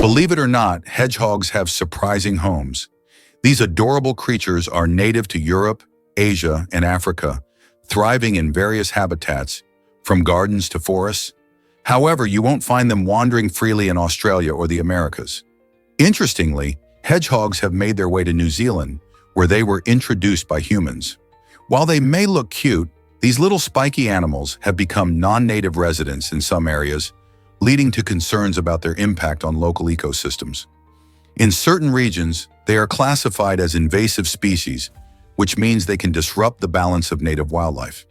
Believe it or not, hedgehogs have surprising homes. These adorable creatures are native to Europe, Asia, and Africa, thriving in various habitats, from gardens to forests. However, you won't find them wandering freely in Australia or the Americas. Interestingly, hedgehogs have made their way to New Zealand, where they were introduced by humans. While they may look cute, these little spiky animals have become non-native residents in some areas, leading to concerns about their impact on local ecosystems. In certain regions, they are classified as invasive species, which means they can disrupt the balance of native wildlife.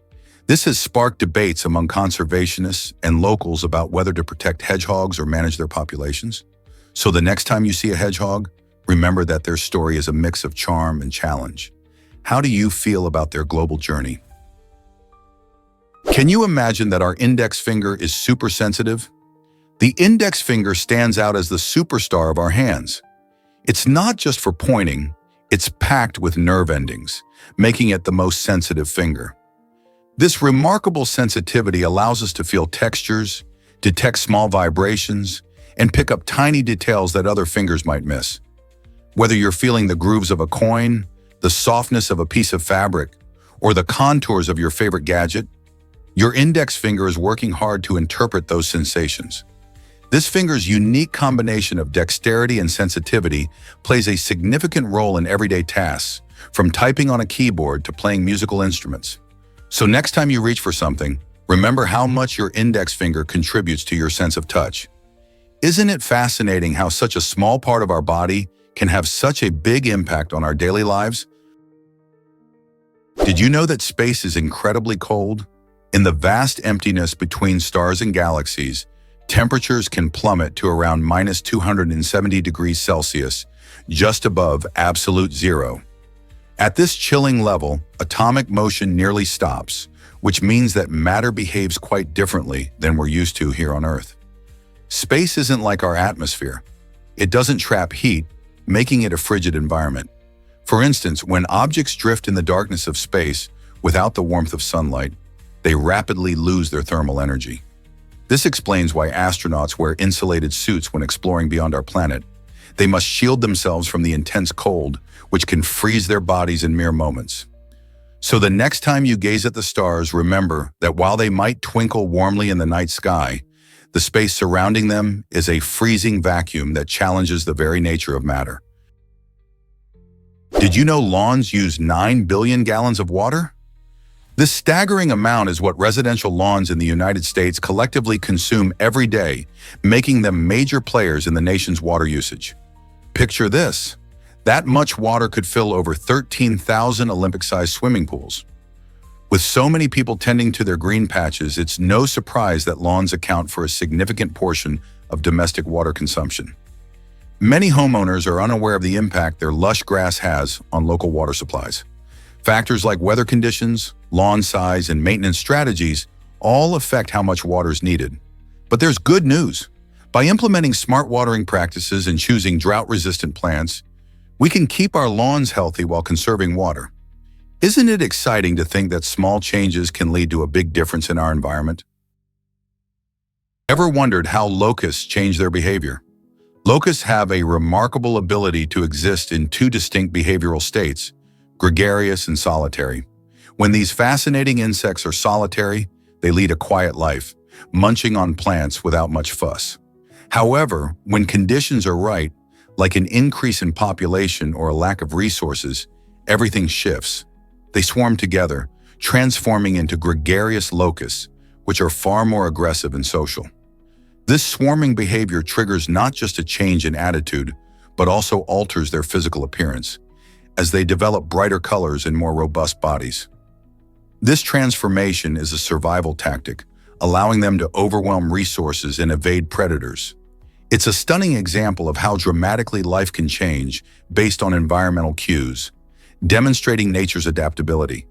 This has sparked debates among conservationists and locals about whether to protect hedgehogs or manage their populations. So the next time you see a hedgehog, remember that their story is a mix of charm and challenge. How do you feel about their global journey? Can you imagine that our index finger is super sensitive? The index finger stands out as the superstar of our hands. It's not just for pointing, it's packed with nerve endings, making it the most sensitive finger. This remarkable sensitivity allows us to feel textures, detect small vibrations, and pick up tiny details that other fingers might miss. Whether you're feeling the grooves of a coin, the softness of a piece of fabric, or the contours of your favorite gadget, your index finger is working hard to interpret those sensations. This finger's unique combination of dexterity and sensitivity plays a significant role in everyday tasks, from typing on a keyboard to playing musical instruments. So next time you reach for something, remember how much your index finger contributes to your sense of touch. Isn't it fascinating how such a small part of our body can have such a big impact on our daily lives? Did you know that space is incredibly cold? In the vast emptiness between stars and galaxies, temperatures can plummet to around minus 270 degrees Celsius, just above absolute zero. At this chilling level, atomic motion nearly stops, which means that matter behaves quite differently than we're used to here on Earth. Space isn't like our atmosphere. It doesn't trap heat, making it a frigid environment. For instance, when objects drift in the darkness of space without the warmth of sunlight, they rapidly lose their thermal energy. This explains why astronauts wear insulated suits when exploring beyond our planet. They must shield themselves from the intense cold, which can freeze their bodies in mere moments. So the next time you gaze at the stars, remember that while they might twinkle warmly in the night sky, the space surrounding them is a freezing vacuum that challenges the very nature of matter. Did you know lawns use 9 billion gallons of water? This staggering amount is what residential lawns in the United States collectively consume every day, making them major players in the nation's water usage. Picture this. That much water could fill over 13,000 Olympic-sized swimming pools. With so many people tending to their green patches, it's no surprise that lawns account for a significant portion of domestic water consumption. Many homeowners are unaware of the impact their lush grass has on local water supplies. Factors like weather conditions, lawn size, and maintenance strategies all affect how much water is needed. But there's good news. By implementing smart watering practices and choosing drought-resistant plants, we can keep our lawns healthy while conserving water. Isn't it exciting to think that small changes can lead to a big difference in our environment? Ever wondered how locusts change their behavior? Locusts have a remarkable ability to exist in two distinct behavioral states, gregarious and solitary. When these fascinating insects are solitary, they lead a quiet life, munching on plants without much fuss. However, when conditions are right, like an increase in population or a lack of resources, everything shifts. They swarm together, transforming into gregarious locusts, which are far more aggressive and social. This swarming behavior triggers not just a change in attitude, but also alters their physical appearance, as they develop brighter colors and more robust bodies. This transformation is a survival tactic, allowing them to overwhelm resources and evade predators. It's a stunning example of how dramatically life can change based on environmental cues, demonstrating nature's adaptability.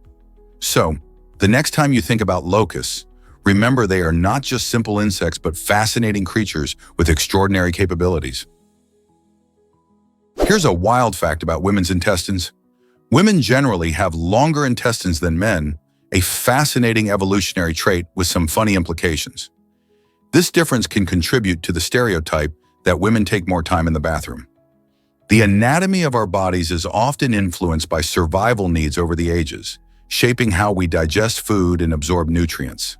So, the next time you think about locusts, remember they are not just simple insects but fascinating creatures with extraordinary capabilities. Here's a wild fact about women's intestines. Women generally have longer intestines than men, a fascinating evolutionary trait with some funny implications. This difference can contribute to the stereotype that women take more time in the bathroom. The anatomy of our bodies is often influenced by survival needs over the ages, shaping how we digest food and absorb nutrients.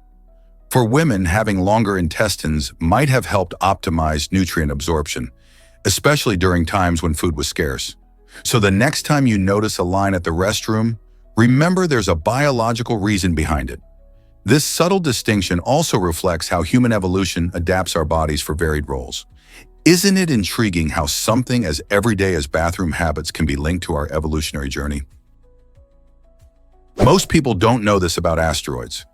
For women, having longer intestines might have helped optimize nutrient absorption, especially during times when food was scarce. So the next time you notice a line at the restroom, remember there's a biological reason behind it. This subtle distinction also reflects how human evolution adapts our bodies for varied roles. Isn't it intriguing how something as everyday as bathroom habits can be linked to our evolutionary journey? Most people don't know this about asteroids.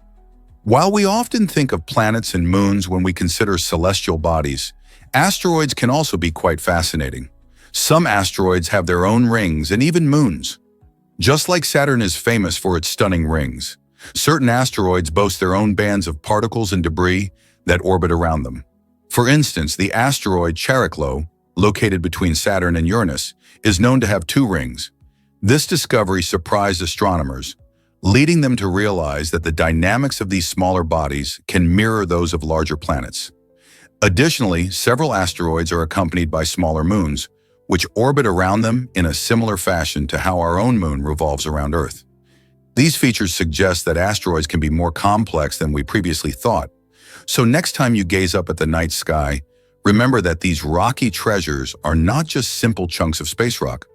While we often think of planets and moons when we consider celestial bodies, asteroids can also be quite fascinating. Some asteroids have their own rings and even moons. Just like Saturn is famous for its stunning rings, certain asteroids boast their own bands of particles and debris that orbit around them. For instance, the asteroid Chariklo, located between Saturn and Uranus, is known to have 2 rings. This discovery surprised astronomers, leading them to realize that the dynamics of these smaller bodies can mirror those of larger planets. Additionally, several asteroids are accompanied by smaller moons, which orbit around them in a similar fashion to how our own moon revolves around Earth. These features suggest that asteroids can be more complex than we previously thought. So next time you gaze up at the night sky, remember that these rocky treasures are not just simple chunks of space rock,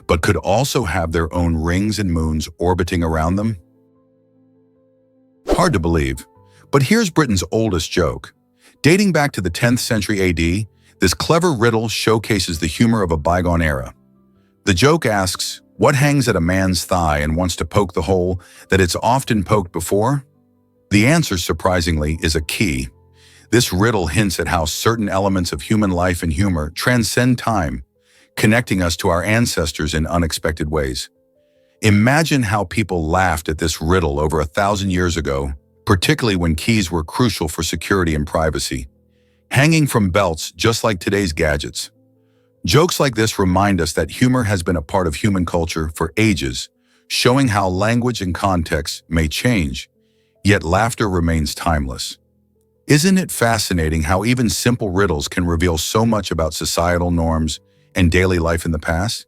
but could also have their own rings and moons orbiting around them. Hard to believe, but here's Britain's oldest joke. Dating back to the 10th century AD, this clever riddle showcases the humor of a bygone era. The joke asks, what hangs at a man's thigh and wants to poke the hole that it's often poked before? The answer, surprisingly, is a key. This riddle hints at how certain elements of human life and humor transcend time, connecting us to our ancestors in unexpected ways. Imagine how people laughed at this riddle over 1,000 years ago, particularly when keys were crucial for security and privacy, hanging from belts just like today's gadgets. Jokes like this remind us that humor has been a part of human culture for ages, showing how language and context may change, yet laughter remains timeless. Isn't it fascinating how even simple riddles can reveal so much about societal norms and daily life in the past?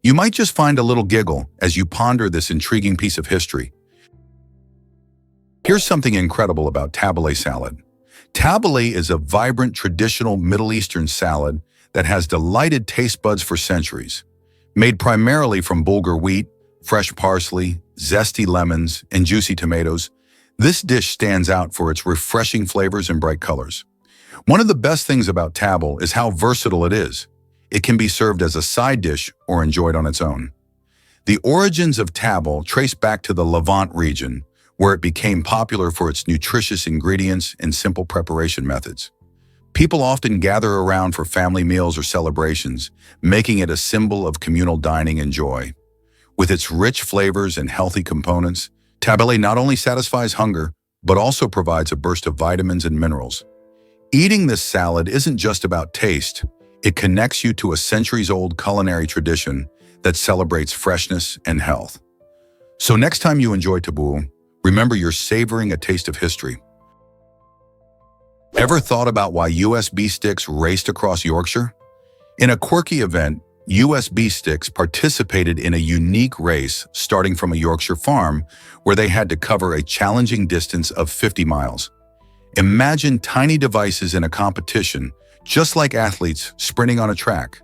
You might just find a little giggle as you ponder this intriguing piece of history. Here's something incredible about tabbouleh salad. Tabbouleh is a vibrant traditional Middle Eastern salad that has delighted taste buds for centuries. Made primarily from bulgur wheat, fresh parsley, zesty lemons, and juicy tomatoes, this dish stands out for its refreshing flavors and bright colors. One of the best things about tabbouleh is how versatile it is. It can be served as a side dish or enjoyed on its own. The origins of tabbouleh trace back to the Levant region, where it became popular for its nutritious ingredients and simple preparation methods. People often gather around for family meals or celebrations, making it a symbol of communal dining and joy. With its rich flavors and healthy components, tabbouleh not only satisfies hunger, but also provides a burst of vitamins and minerals. Eating this salad isn't just about taste. It connects you to a centuries-old culinary tradition that celebrates freshness and health. So next time you enjoy tabbouleh, remember you're savoring a taste of history. Ever thought about why USB sticks raced across Yorkshire? In a quirky event, USB sticks participated in a unique race starting from a Yorkshire farm where they had to cover a challenging distance of 50 miles. Imagine tiny devices in a competition, just like athletes sprinting on a track.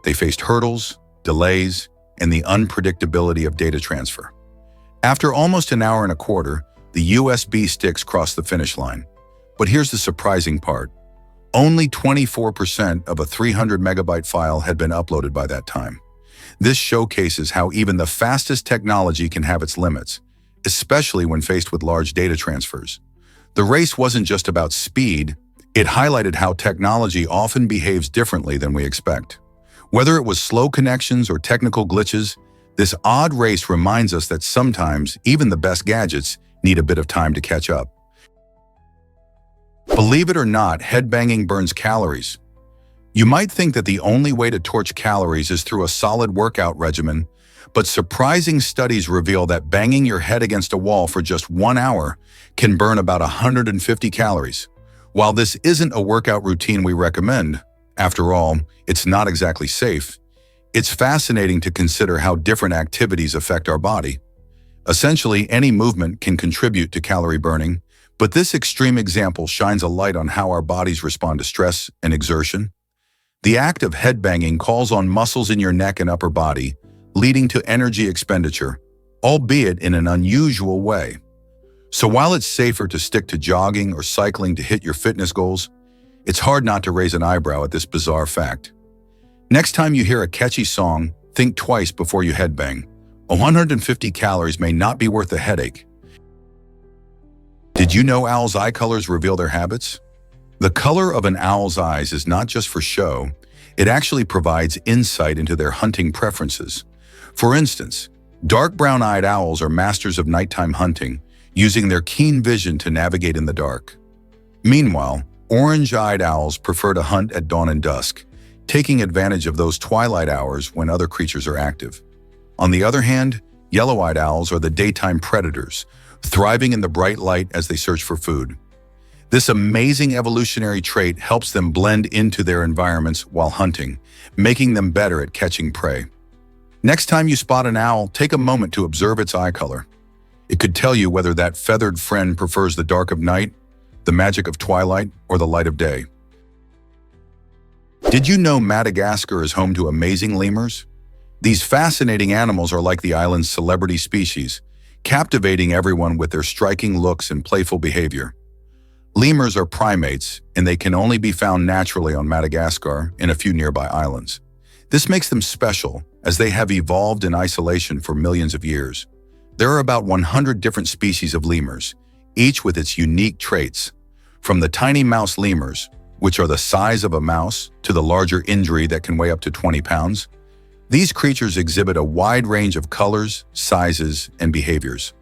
They faced hurdles, delays, and the unpredictability of data transfer. After almost an hour and a quarter, the USB sticks crossed the finish line. But here's the surprising part. Only 24% of a 300 megabyte file had been uploaded by that time. This showcases how even the fastest technology can have its limits, especially when faced with large data transfers. The race wasn't just about speed, it highlighted how technology often behaves differently than we expect. Whether it was slow connections or technical glitches, this odd race reminds us that sometimes even the best gadgets need a bit of time to catch up. Believe it or not, headbanging burns calories. You might think that the only way to torch calories is through a solid workout regimen, but surprising studies reveal that banging your head against a wall for just 1 hour can burn about 150 calories. While this isn't a workout routine we recommend, After all, it's not exactly safe. It's fascinating to consider how different activities affect our body. Essentially, any movement can contribute to calorie burning, but this extreme example shines a light on how our bodies respond to stress and exertion. The act of headbanging calls on muscles in your neck and upper body, leading to energy expenditure, albeit in an unusual way. So while it's safer to stick to jogging or cycling to hit your fitness goals, it's hard not to raise an eyebrow at this bizarre fact. Next time you hear a catchy song, think twice before you headbang. 150 calories may not be worth the headache. Did you know owls' eye colors reveal their habits? The color of an owl's eyes is not just for show, it actually provides insight into their hunting preferences. For instance, dark brown-eyed owls are masters of nighttime hunting, using their keen vision to navigate in the dark. Meanwhile, orange-eyed owls prefer to hunt at dawn and dusk, taking advantage of those twilight hours when other creatures are active. On the other hand, yellow-eyed owls are the daytime predators, thriving in the bright light as they search for food. This amazing evolutionary trait helps them blend into their environments while hunting, making them better at catching prey. Next time you spot an owl, take a moment to observe its eye color. It could tell you whether that feathered friend prefers the dark of night, the magic of twilight, or the light of day. Did you know Madagascar is home to amazing lemurs? These fascinating animals are like the island's celebrity species, captivating everyone with their striking looks and playful behavior. Lemurs are primates, and they can only be found naturally on Madagascar and a few nearby islands. This makes them special, as they have evolved in isolation for millions of years. There are about 100 different species of lemurs, each with its unique traits. From the tiny mouse lemurs, which are the size of a mouse, to the larger indri that can weigh up to 20 pounds. These creatures exhibit a wide range of colors, sizes, and behaviors.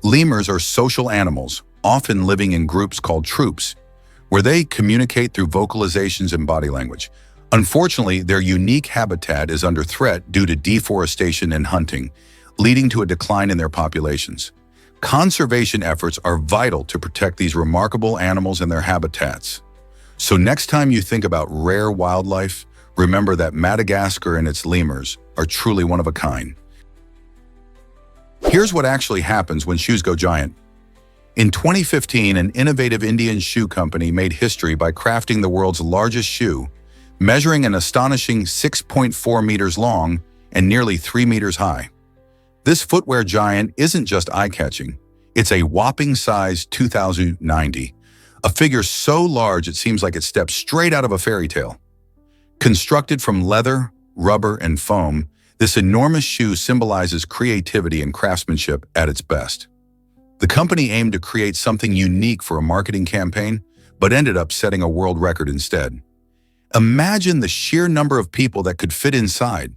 Lemurs are social animals, often living in groups called troops, where they communicate through vocalizations and body language. Unfortunately, their unique habitat is under threat due to deforestation and hunting, leading to a decline in their populations. Conservation efforts are vital to protect these remarkable animals and their habitats. So next time you think about rare wildlife, remember that Madagascar and its lemurs are truly one of a kind. Here's what actually happens when shoes go giant. In 2015, an innovative Indian shoe company made history by crafting the world's largest shoe, measuring an astonishing 6.4 meters long and nearly 3 meters high. This footwear giant isn't just eye-catching, it's a whopping size 2,090, a figure so large it seems like it steps straight out of a fairy tale. Constructed from leather, rubber, and foam, this enormous shoe symbolizes creativity and craftsmanship at its best. The company aimed to create something unique for a marketing campaign, but ended up setting a world record instead. Imagine the sheer number of people that could fit inside.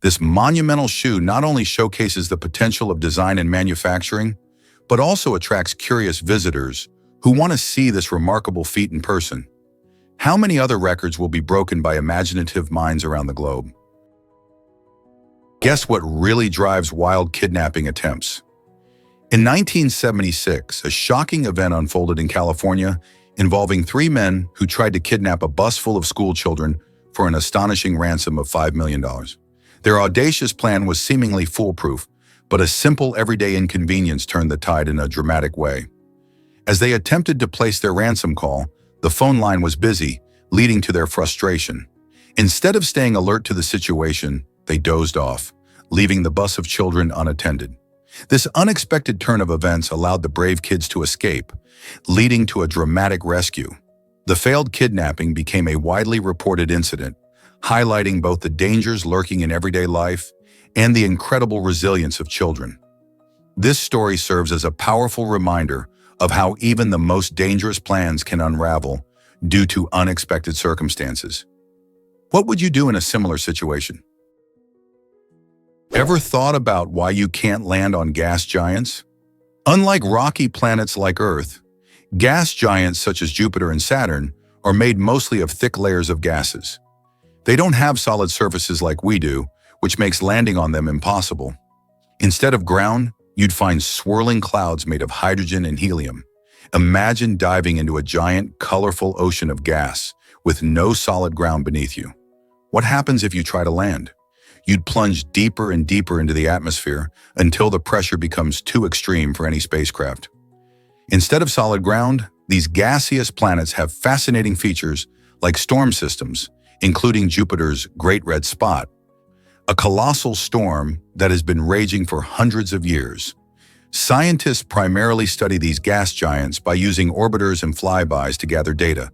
This monumental shoe not only showcases the potential of design and manufacturing, but also attracts curious visitors who want to see this remarkable feat in person. How many other records will be broken by imaginative minds around the globe? Guess what really drives wild kidnapping attempts? In 1976, a shocking event unfolded in California involving 3 men who tried to kidnap a bus full of school children for an astonishing ransom of $5 million. Their audacious plan was seemingly foolproof, but a simple everyday inconvenience turned the tide in a dramatic way. As they attempted to place their ransom call, the phone line was busy, leading to their frustration. Instead of staying alert to the situation, they dozed off, leaving the bus of children unattended. This unexpected turn of events allowed the brave kids to escape, leading to a dramatic rescue. The failed kidnapping became a widely reported incident, highlighting both the dangers lurking in everyday life and the incredible resilience of children. This story serves as a powerful reminder of how even the most dangerous plans can unravel due to unexpected circumstances. What would you do in a similar situation? Ever thought about why you can't land on gas giants? Unlike rocky planets like Earth, gas giants such as Jupiter and Saturn are made mostly of thick layers of gases. They don't have solid surfaces like we do, which makes landing on them impossible. Instead of ground, you'd find swirling clouds made of hydrogen and helium. Imagine diving into a giant, colorful ocean of gas, with no solid ground beneath you. What happens if you try to land? You'd plunge deeper and deeper into the atmosphere until the pressure becomes too extreme for any spacecraft. Instead of solid ground, these gaseous planets have fascinating features like storm systems, including Jupiter's Great Red Spot, a colossal storm that has been raging for hundreds of years. Scientists primarily study these gas giants by using orbiters and flybys to gather data,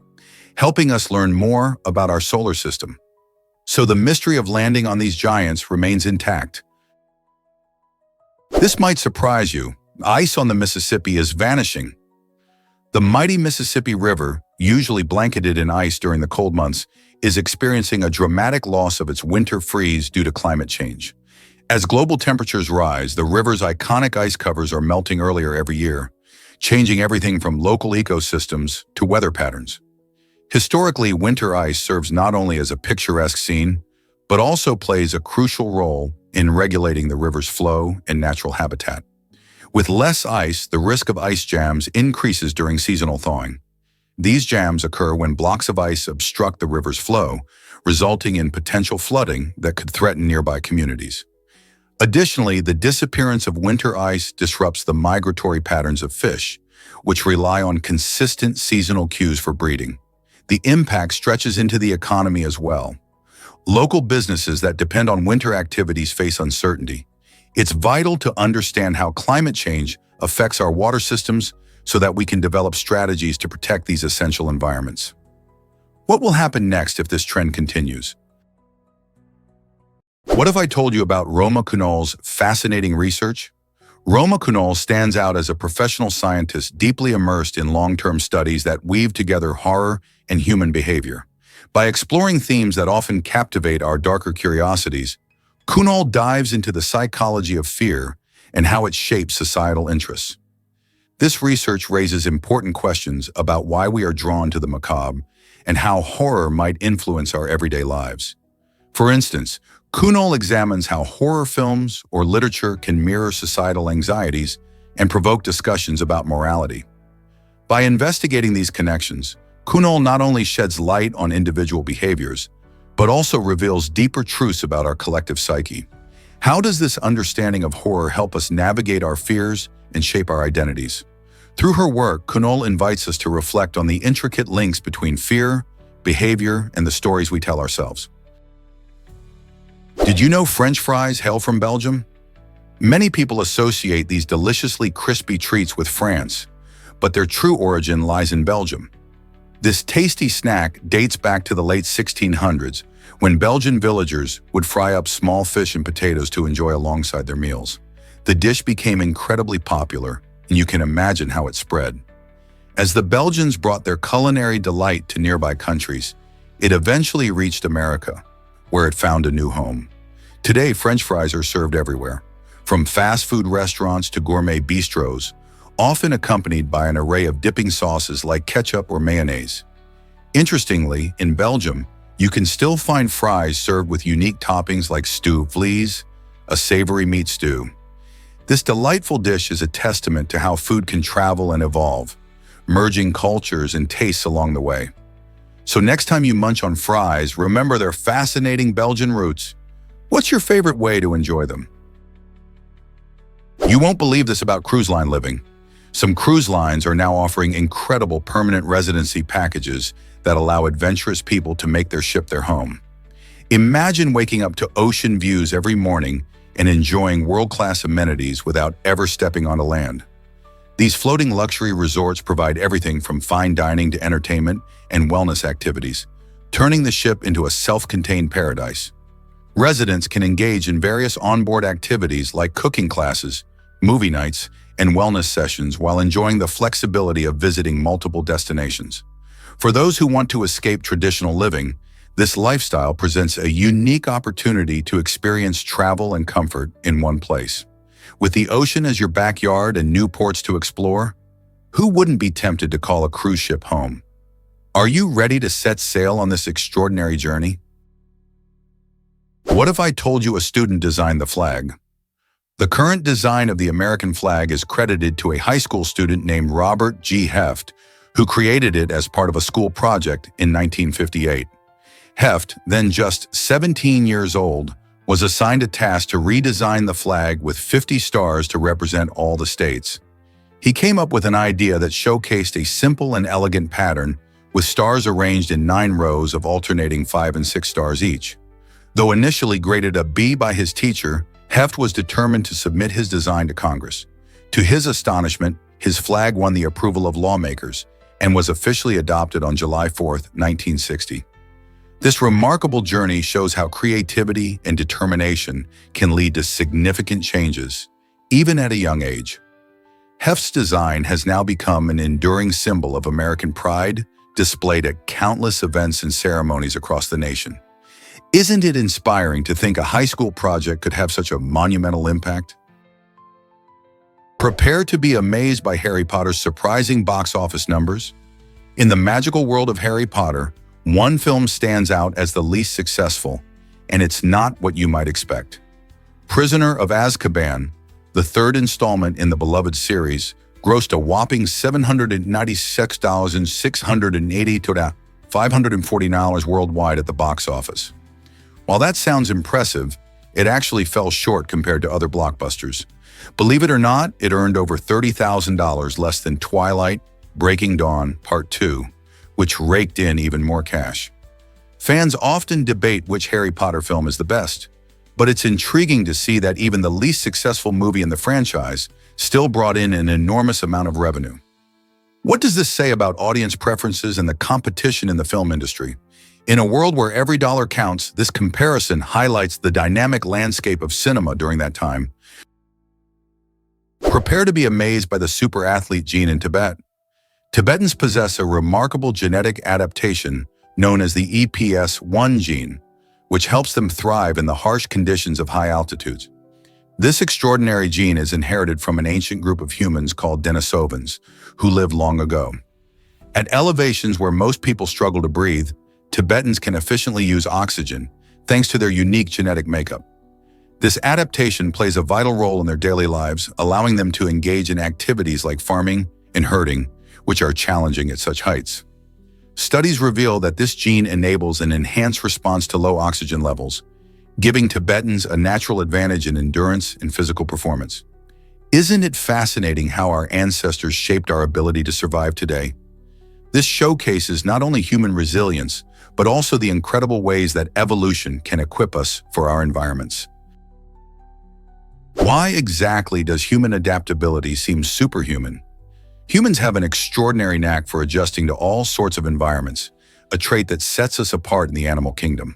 helping us learn more about our solar system. So the mystery of landing on these giants remains intact. This might surprise you. Ice on the Mississippi is vanishing. The mighty Mississippi River, usually blanketed in ice during the cold months, is experiencing a dramatic loss of its winter freeze due to climate change. As global temperatures rise, the river's iconic ice covers are melting earlier every year, changing everything from local ecosystems to weather patterns. Historically, winter ice serves not only as a picturesque scene, but also plays a crucial role in regulating the river's flow and natural habitat. With less ice, the risk of ice jams increases during seasonal thawing. These jams occur when blocks of ice obstruct the river's flow, resulting in potential flooding that could threaten nearby communities. Additionally, the disappearance of winter ice disrupts the migratory patterns of fish, which rely on consistent seasonal cues for breeding. The impact stretches into the economy as well. Local businesses that depend on winter activities face uncertainty. It's vital to understand how climate change affects our water systems so that we can develop strategies to protect these essential environments. What will happen next if this trend continues? What if I told you about Roma Kunal's fascinating research? Roma Kunal stands out as a professional scientist deeply immersed in long-term studies that weave together horror and human behavior. By exploring themes that often captivate our darker curiosities, Kunal dives into the psychology of fear and how it shapes societal interests. This research raises important questions about why we are drawn to the macabre and how horror might influence our everyday lives. For instance, Kunal examines how horror films or literature can mirror societal anxieties and provoke discussions about morality. By investigating these connections, Kunal not only sheds light on individual behaviors, but also reveals deeper truths about our collective psyche. How does this understanding of horror help us navigate our fears and shape our identities? Through her work, Kunal invites us to reflect on the intricate links between fear, behavior, and the stories we tell ourselves. Did you know French fries hail from Belgium? Many people associate these deliciously crispy treats with France, but their true origin lies in Belgium. This tasty snack dates back to the late 1600s, when Belgian villagers would fry up small fish and potatoes to enjoy alongside their meals. The dish became incredibly popular, and you can imagine how it spread. As the Belgians brought their culinary delight to nearby countries, it eventually reached America, where it found a new home. Today, French fries are served everywhere, from fast food restaurants to gourmet bistros, often accompanied by an array of dipping sauces like ketchup or mayonnaise. Interestingly, in Belgium, you can still find fries served with unique toppings like stew vlees, a savory meat stew. This delightful dish is a testament to how food can travel and evolve, merging cultures and tastes along the way. So next time you munch on fries, remember their fascinating Belgian roots. What's your favorite way to enjoy them? You won't believe this about cruise line living. Some cruise lines are now offering incredible permanent residency packages that allow adventurous people to make their ship their home. Imagine waking up to ocean views every morning and enjoying world-class amenities without ever stepping onto land. These floating luxury resorts provide everything from fine dining to entertainment and wellness activities, turning the ship into a self-contained paradise. Residents can engage in various onboard activities like cooking classes, movie nights, and wellness sessions while enjoying the flexibility of visiting multiple destinations. For those who want to escape traditional living, this lifestyle presents a unique opportunity to experience travel and comfort in one place. With the ocean as your backyard and new ports to explore, who wouldn't be tempted to call a cruise ship home? Are you ready to set sail on this extraordinary journey? What if I told you a student designed the flag? The current design of the American flag is credited to a high school student named Robert G. Heft, who created it as part of a school project in 1958. Heft, then just 17 years old, was assigned a task to redesign the flag with 50 stars to represent all the states. He came up with an idea that showcased a simple and elegant pattern with stars arranged in 9 rows of alternating 5 and 6 stars each. Though initially graded a B by his teacher, Heft was determined to submit his design to Congress. To his astonishment, his flag won the approval of lawmakers and was officially adopted on July 4, 1960. This remarkable journey shows how creativity and determination can lead to significant changes, even at a young age. Heft's design has now become an enduring symbol of American pride, displayed at countless events and ceremonies across the nation. Isn't it inspiring to think a high school project could have such a monumental impact? Prepare to be amazed by Harry Potter's surprising box office numbers. In the magical world of Harry Potter, one film stands out as the least successful, and it's not what you might expect. Prisoner of Azkaban, the third installment in the beloved series, grossed a whopping $796,680 to $540 worldwide at the box office. While that sounds impressive, it actually fell short compared to other blockbusters. Believe it or not, it earned over $30,000 less than Twilight, Breaking Dawn Part 2, which raked in even more cash. Fans often debate which Harry Potter film is the best, but it's intriguing to see that even the least successful movie in the franchise still brought in an enormous amount of revenue. What does this say about audience preferences and the competition in the film industry? In a world where every dollar counts, this comparison highlights the dynamic landscape of cinema during that time. Prepare to be amazed by the super athlete gene in Tibet. Tibetans possess a remarkable genetic adaptation known as the EPS1 gene, which helps them thrive in the harsh conditions of high altitudes. This extraordinary gene is inherited from an ancient group of humans called Denisovans, who lived long ago. At elevations where most people struggle to breathe, Tibetans can efficiently use oxygen, thanks to their unique genetic makeup. This adaptation plays a vital role in their daily lives, allowing them to engage in activities like farming and herding, which are challenging at such heights. Studies reveal that this gene enables an enhanced response to low oxygen levels, giving Tibetans a natural advantage in endurance and physical performance. Isn't it fascinating how our ancestors shaped our ability to survive today? This showcases not only human resilience, but also the incredible ways that evolution can equip us for our environments. Why exactly does human adaptability seem superhuman? Humans have an extraordinary knack for adjusting to all sorts of environments, a trait that sets us apart in the animal kingdom.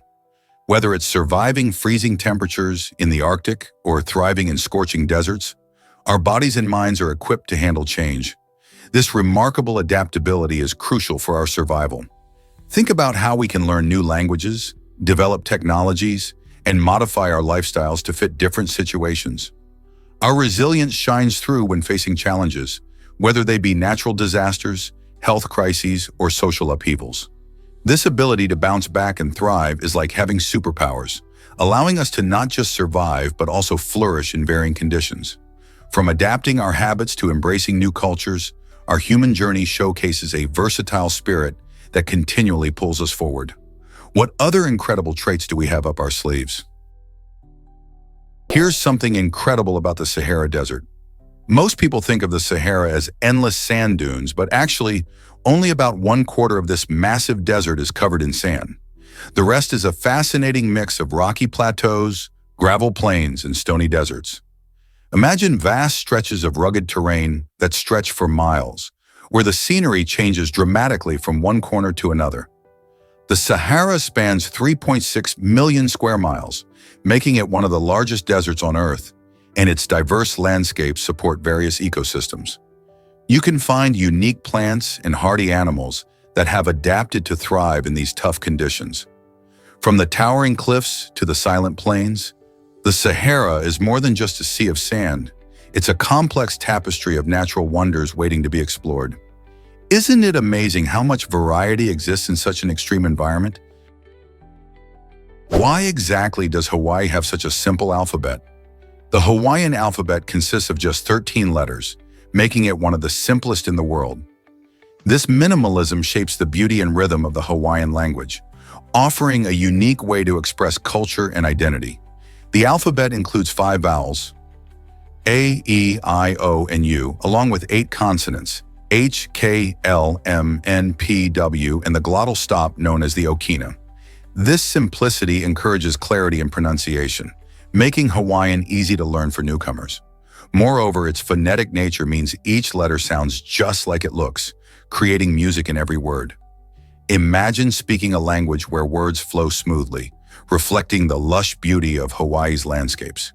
Whether it's surviving freezing temperatures in the Arctic or thriving in scorching deserts, our bodies and minds are equipped to handle change. This remarkable adaptability is crucial for our survival. Think about how we can learn new languages, develop technologies, and modify our lifestyles to fit different situations. Our resilience shines through when facing challenges, whether they be natural disasters, health crises, or social upheavals. This ability to bounce back and thrive is like having superpowers, allowing us to not just survive but also flourish in varying conditions. From adapting our habits to embracing new cultures, our human journey showcases a versatile spirit that continually pulls us forward. What other incredible traits do we have up our sleeves? Here's something incredible about the Sahara Desert. Most people think of the Sahara as endless sand dunes, but actually, only about 1/4 of this massive desert is covered in sand. The rest is a fascinating mix of rocky plateaus, gravel plains, and stony deserts. Imagine vast stretches of rugged terrain that stretch for miles, where the scenery changes dramatically from one corner to another. The Sahara spans 3.6 million square miles, making it one of the largest deserts on Earth, and its diverse landscapes support various ecosystems. You can find unique plants and hardy animals that have adapted to thrive in these tough conditions. From the towering cliffs to the silent plains, the Sahara is more than just a sea of sand. It's a complex tapestry of natural wonders waiting to be explored. Isn't it amazing how much variety exists in such an extreme environment? Why exactly does Hawaii have such a simple alphabet? The Hawaiian alphabet consists of just 13 letters, making it one of the simplest in the world. This minimalism shapes the beauty and rhythm of the Hawaiian language, offering a unique way to express culture and identity. The alphabet includes 5 vowels, A, E, I, O, and U, along with 8 consonants, H, K, L, M, N, P, W, and the glottal stop known as the okina. This simplicity encourages clarity and pronunciation, making Hawaiian easy to learn for newcomers. Moreover, its phonetic nature means each letter sounds just like it looks, creating music in every word. Imagine speaking a language where words flow smoothly, reflecting the lush beauty of Hawaii's landscapes.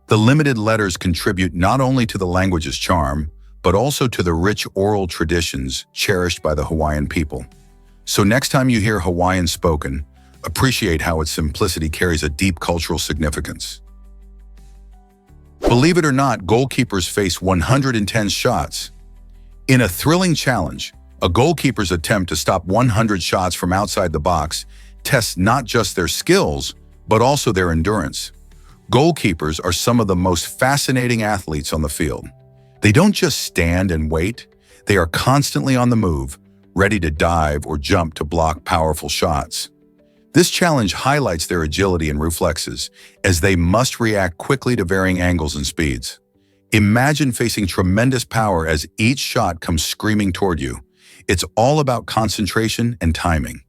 The limited letters contribute not only to the language's charm, but also to the rich oral traditions cherished by the Hawaiian people. So next time you hear Hawaiian spoken, appreciate how its simplicity carries a deep cultural significance. Believe it or not, goalkeepers face 110 shots. In a thrilling challenge, a goalkeeper's attempt to stop 100 shots from outside the box tests not just their skills, but also their endurance. Goalkeepers are some of the most fascinating athletes on the field. They don't just stand and wait, they are constantly on the move, ready to dive or jump to block powerful shots. This challenge highlights their agility and reflexes, as they must react quickly to varying angles and speeds. Imagine facing tremendous power as each shot comes screaming toward you. It's all about concentration and timing.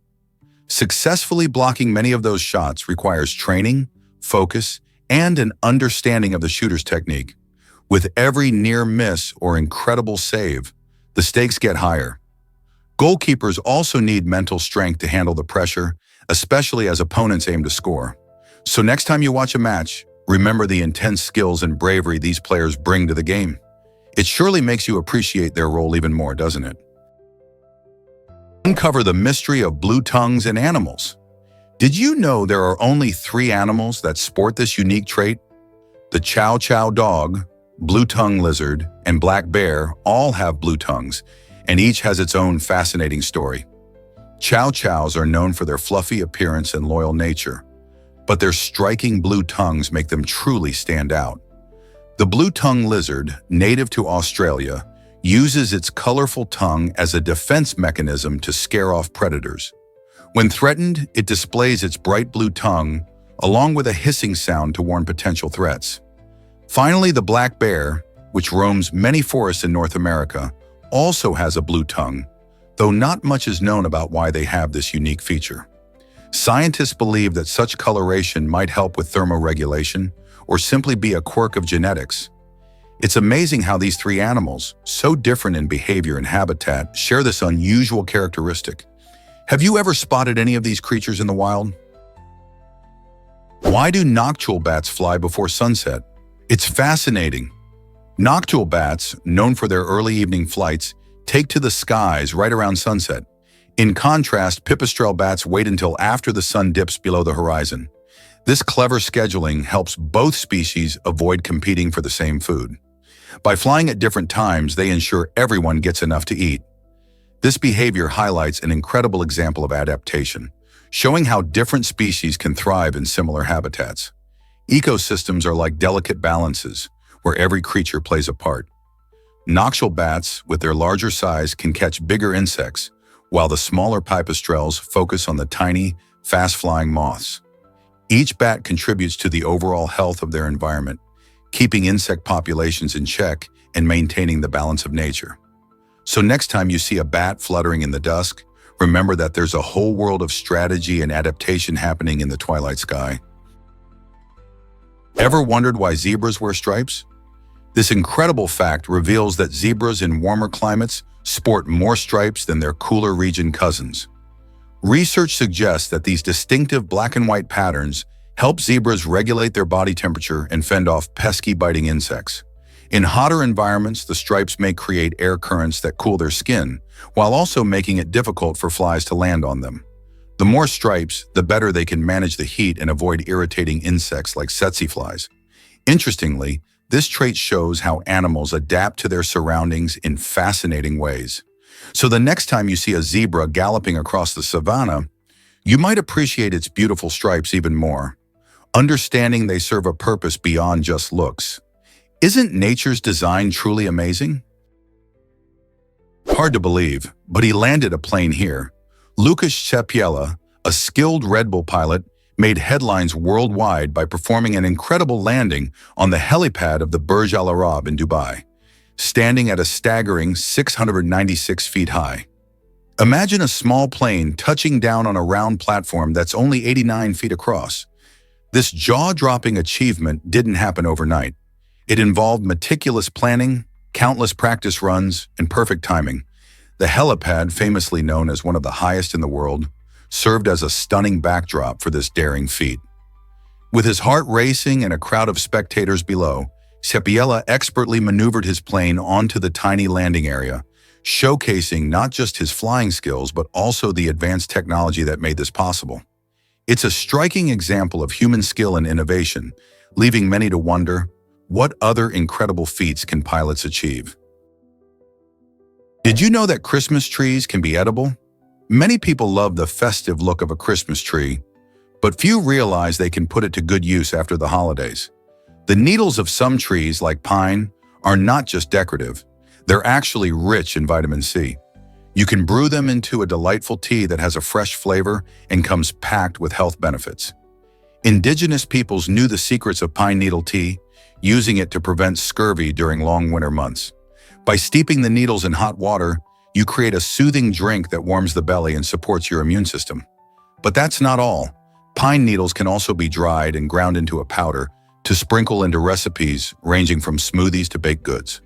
Successfully blocking many of those shots requires training, focus, and an understanding of the shooter's technique. With every near miss or incredible save, the stakes get higher. Goalkeepers also need mental strength to handle the pressure, especially as opponents aim to score. So next time you watch a match, remember the intense skills and bravery these players bring to the game. It surely makes you appreciate their role even more, doesn't it? Uncover the mystery of blue tongues in animals. Did you know there are only 3 animals that sport this unique trait? The chow chow dog, blue-tongue lizard, and black bear all have blue tongues, and each has its own fascinating story. Chow chows are known for their fluffy appearance and loyal nature, but their striking blue tongues make them truly stand out. The blue-tongue lizard, native to Australia, uses its colorful tongue as a defense mechanism to scare off predators. When threatened, it displays its bright blue tongue, along with a hissing sound to warn potential threats. Finally, the black bear, which roams many forests in North America, also has a blue tongue, though not much is known about why they have this unique feature. Scientists believe that such coloration might help with thermoregulation or simply be a quirk of genetics. It's amazing how these 3 animals, so different in behavior and habitat, share this unusual characteristic. Have you ever spotted any of these creatures in the wild? Why do nocturnal bats fly before sunset? It's fascinating. Nocturnal bats, known for their early evening flights, take to the skies right around sunset. In contrast, pipistrelle bats wait until after the sun dips below the horizon. This clever scheduling helps both species avoid competing for the same food. By flying at different times, they ensure everyone gets enough to eat. This behavior highlights an incredible example of adaptation, showing how different species can thrive in similar habitats. Ecosystems are like delicate balances, where every creature plays a part. Nocturnal bats, with their larger size, can catch bigger insects, while the smaller pipistrelles focus on the tiny, fast-flying moths. Each bat contributes to the overall health of their environment, keeping insect populations in check and maintaining the balance of nature. So next time you see a bat fluttering in the dusk, remember that there's a whole world of strategy and adaptation happening in the twilight sky. Ever wondered why zebras wear stripes? This incredible fact reveals that zebras in warmer climates sport more stripes than their cooler region cousins. Research suggests that these distinctive black and white patterns help zebras regulate their body temperature and fend off pesky biting insects. In hotter environments, the stripes may create air currents that cool their skin, while also making it difficult for flies to land on them. The more stripes, the better they can manage the heat and avoid irritating insects like tsetse flies. Interestingly, this trait shows how animals adapt to their surroundings in fascinating ways. So the next time you see a zebra galloping across the savanna, you might appreciate its beautiful stripes even more, understanding they serve a purpose beyond just looks. Isn't nature's design truly amazing? Hard to believe, but he landed a plane here. Lucas Cepiela, a skilled Red Bull pilot, made headlines worldwide by performing an incredible landing on the helipad of the Burj Al Arab in Dubai, standing at a staggering 696 feet high. Imagine a small plane touching down on a round platform that's only 89 feet across. This jaw-dropping achievement didn't happen overnight. It involved meticulous planning, countless practice runs, and perfect timing. The helipad, famously known as one of the highest in the world, served as a stunning backdrop for this daring feat. With his heart racing and a crowd of spectators below, Cepiela expertly maneuvered his plane onto the tiny landing area, showcasing not just his flying skills but also the advanced technology that made this possible. It's a striking example of human skill and innovation, leaving many to wonder, what other incredible feats can pilots achieve? Did you know that Christmas trees can be edible? Many people love the festive look of a Christmas tree, but few realize they can put it to good use after the holidays. The needles of some trees, like pine, are not just decorative. They're actually rich in vitamin C. You can brew them into a delightful tea that has a fresh flavor and comes packed with health benefits. Indigenous peoples knew the secrets of pine needle tea, using it to prevent scurvy during long winter months. By steeping the needles in hot water, you create a soothing drink that warms the belly and supports your immune system. But that's not all. Pine needles can also be dried and ground into a powder to sprinkle into recipes ranging from smoothies to baked goods.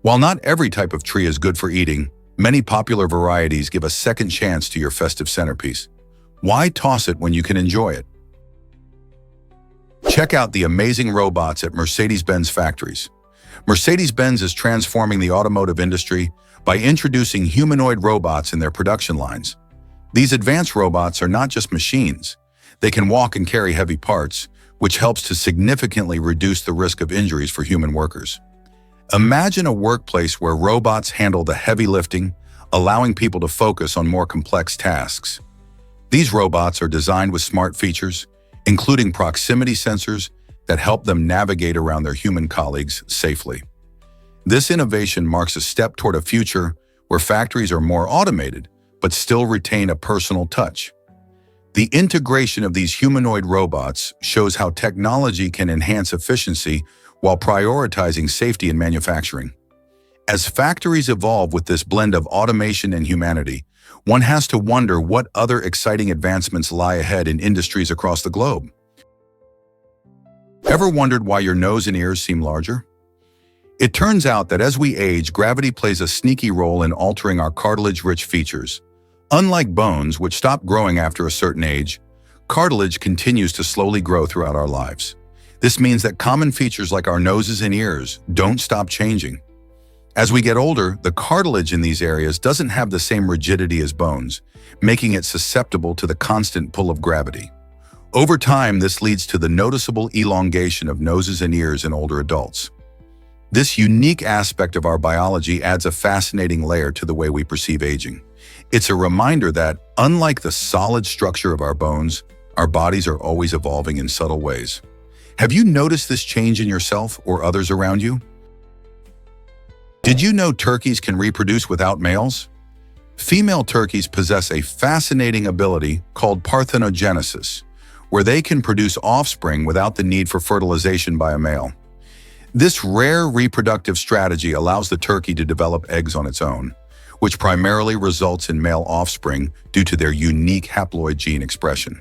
While not every type of tree is good for eating, many popular varieties give a second chance to your festive centerpiece. Why toss it when you can enjoy it? Check out the amazing robots at Mercedes-Benz factories. Mercedes-Benz is transforming the automotive industry by introducing humanoid robots in their production lines. These advanced robots are not just machines. They can walk and carry heavy parts, which helps to significantly reduce the risk of injuries for human workers. Imagine a workplace where robots handle the heavy lifting, allowing people to focus on more complex tasks. These robots are designed with smart features, including proximity sensors that help them navigate around their human colleagues safely. This innovation marks a step toward a future where factories are more automated, but still retain a personal touch. The integration of these humanoid robots shows how technology can enhance efficiency while prioritizing safety in manufacturing. As factories evolve with this blend of automation and humanity, one has to wonder what other exciting advancements lie ahead in industries across the globe. Ever wondered why your nose and ears seem larger? It turns out that as we age, gravity plays a sneaky role in altering our cartilage-rich features. Unlike bones, which stop growing after a certain age, cartilage continues to slowly grow throughout our lives. This means that common features like our noses and ears don't stop changing. As we get older, the cartilage in these areas doesn't have the same rigidity as bones, making it susceptible to the constant pull of gravity. Over time, this leads to the noticeable elongation of noses and ears in older adults. This unique aspect of our biology adds a fascinating layer to the way we perceive aging. It's a reminder that, unlike the solid structure of our bones, our bodies are always evolving in subtle ways. Have you noticed this change in yourself or others around you? Did you know turkeys can reproduce without males? Female turkeys possess a fascinating ability called parthenogenesis, where they can produce offspring without the need for fertilization by a male. This rare reproductive strategy allows the turkey to develop eggs on its own, which primarily results in male offspring due to their unique haploid gene expression.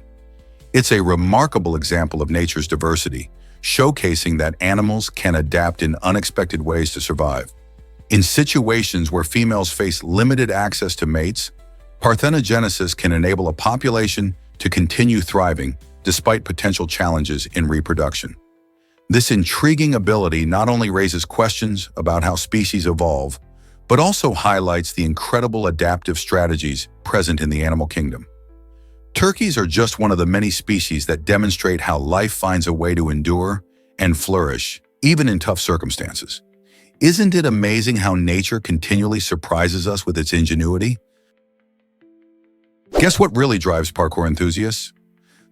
It's a remarkable example of nature's diversity, showcasing that animals can adapt in unexpected ways to survive. In situations where females face limited access to mates, parthenogenesis can enable a population to continue thriving despite potential challenges in reproduction. This intriguing ability not only raises questions about how species evolve, but also highlights the incredible adaptive strategies present in the animal kingdom. Turkeys are just one of the many species that demonstrate how life finds a way to endure and flourish, even in tough circumstances. Isn't it amazing how nature continually surprises us with its ingenuity? Guess what really drives parkour enthusiasts?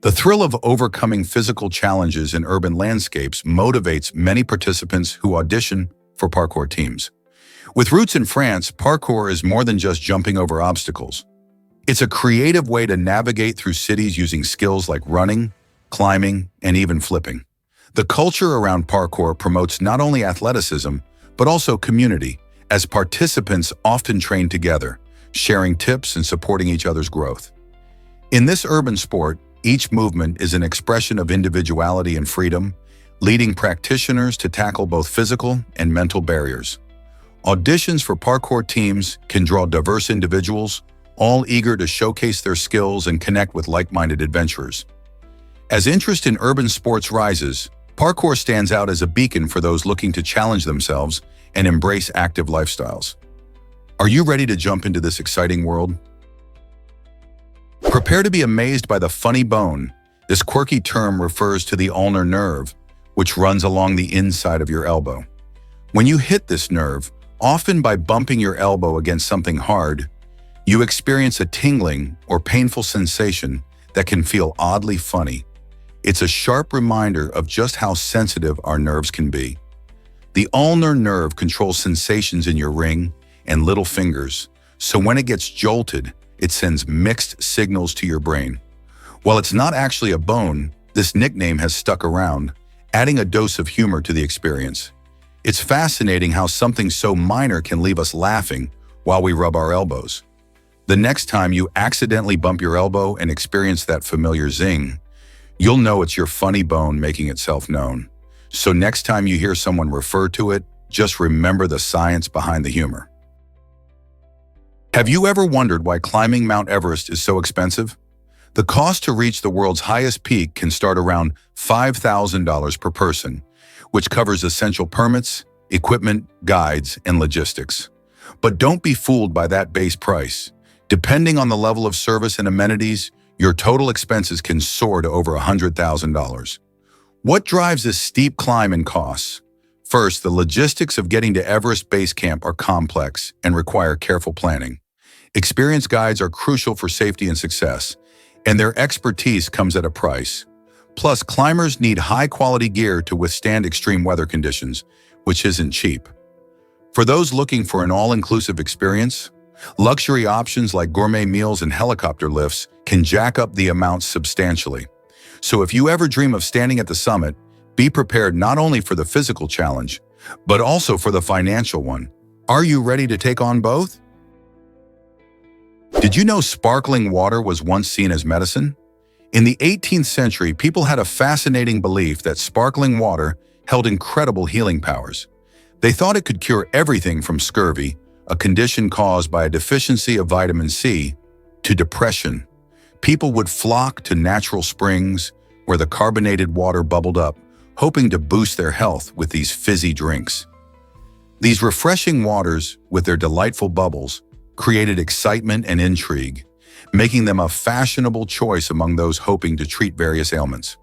The thrill of overcoming physical challenges in urban landscapes motivates many participants who audition for parkour teams. With roots in France, parkour is more than just jumping over obstacles. It's a creative way to navigate through cities using skills like running, climbing, and even flipping. The culture around parkour promotes not only athleticism, but also community, as participants often train together, sharing tips and supporting each other's growth. In this urban sport, each movement is an expression of individuality and freedom, leading practitioners to tackle both physical and mental barriers. Auditions for parkour teams can draw diverse individuals, all eager to showcase their skills and connect with like-minded adventurers. As interest in urban sports rises, parkour stands out as a beacon for those looking to challenge themselves and embrace active lifestyles. Are you ready to jump into this exciting world? Prepare to be amazed by the funny bone. This quirky term refers to the ulnar nerve, which runs along the inside of your elbow. When you hit this nerve, often by bumping your elbow against something hard, you experience a tingling or painful sensation that can feel oddly funny. It's a sharp reminder of just how sensitive our nerves can be. The ulnar nerve controls sensations in your ring and little fingers, so when it gets jolted, it sends mixed signals to your brain. While it's not actually a bone, this nickname has stuck around, adding a dose of humor to the experience. It's fascinating how something so minor can leave us laughing while we rub our elbows. The next time you accidentally bump your elbow and experience that familiar zing, you'll know it's your funny bone making itself known. So next time you hear someone refer to it, just remember the science behind the humor. Have you ever wondered why climbing Mount Everest is so expensive? The cost to reach the world's highest peak can start around $5,000 per person, which covers essential permits, equipment, guides, and logistics. But don't be fooled by that base price. Depending on the level of service and amenities, your total expenses can soar to over $100,000. What drives this steep climb in costs? First, the logistics of getting to Everest Base Camp are complex and require careful planning. Experienced guides are crucial for safety and success, and their expertise comes at a price. Plus, climbers need high-quality gear to withstand extreme weather conditions, which isn't cheap. For those looking for an all-inclusive experience, luxury options like gourmet meals and helicopter lifts can jack up the amounts substantially. So if you ever dream of standing at the summit, be prepared not only for the physical challenge, but also for the financial one. Are you ready to take on both? Did you know sparkling water was once seen as medicine? In the 18th century, people had a fascinating belief that sparkling water held incredible healing powers. They thought it could cure everything from scurvy, a condition caused by a deficiency of vitamin C, to depression. People would flock to natural springs where the carbonated water bubbled up, hoping to boost their health with these fizzy drinks. These refreshing waters, with their delightful bubbles, created excitement and intrigue, making them a fashionable choice among those hoping to treat various ailments.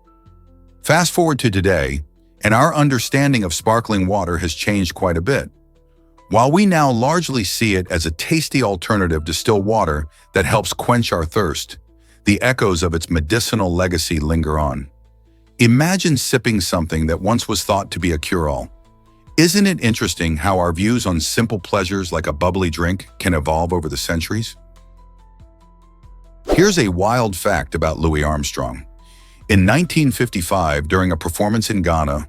Fast forward to today, and our understanding of sparkling water has changed quite a bit. While we now largely see it as a tasty alternative to still water that helps quench our thirst, the echoes of its medicinal legacy linger on. Imagine sipping something that once was thought to be a cure-all. Isn't it interesting how our views on simple pleasures like a bubbly drink can evolve over the centuries? Here's a wild fact about Louis Armstrong. In 1955, during a performance in Ghana,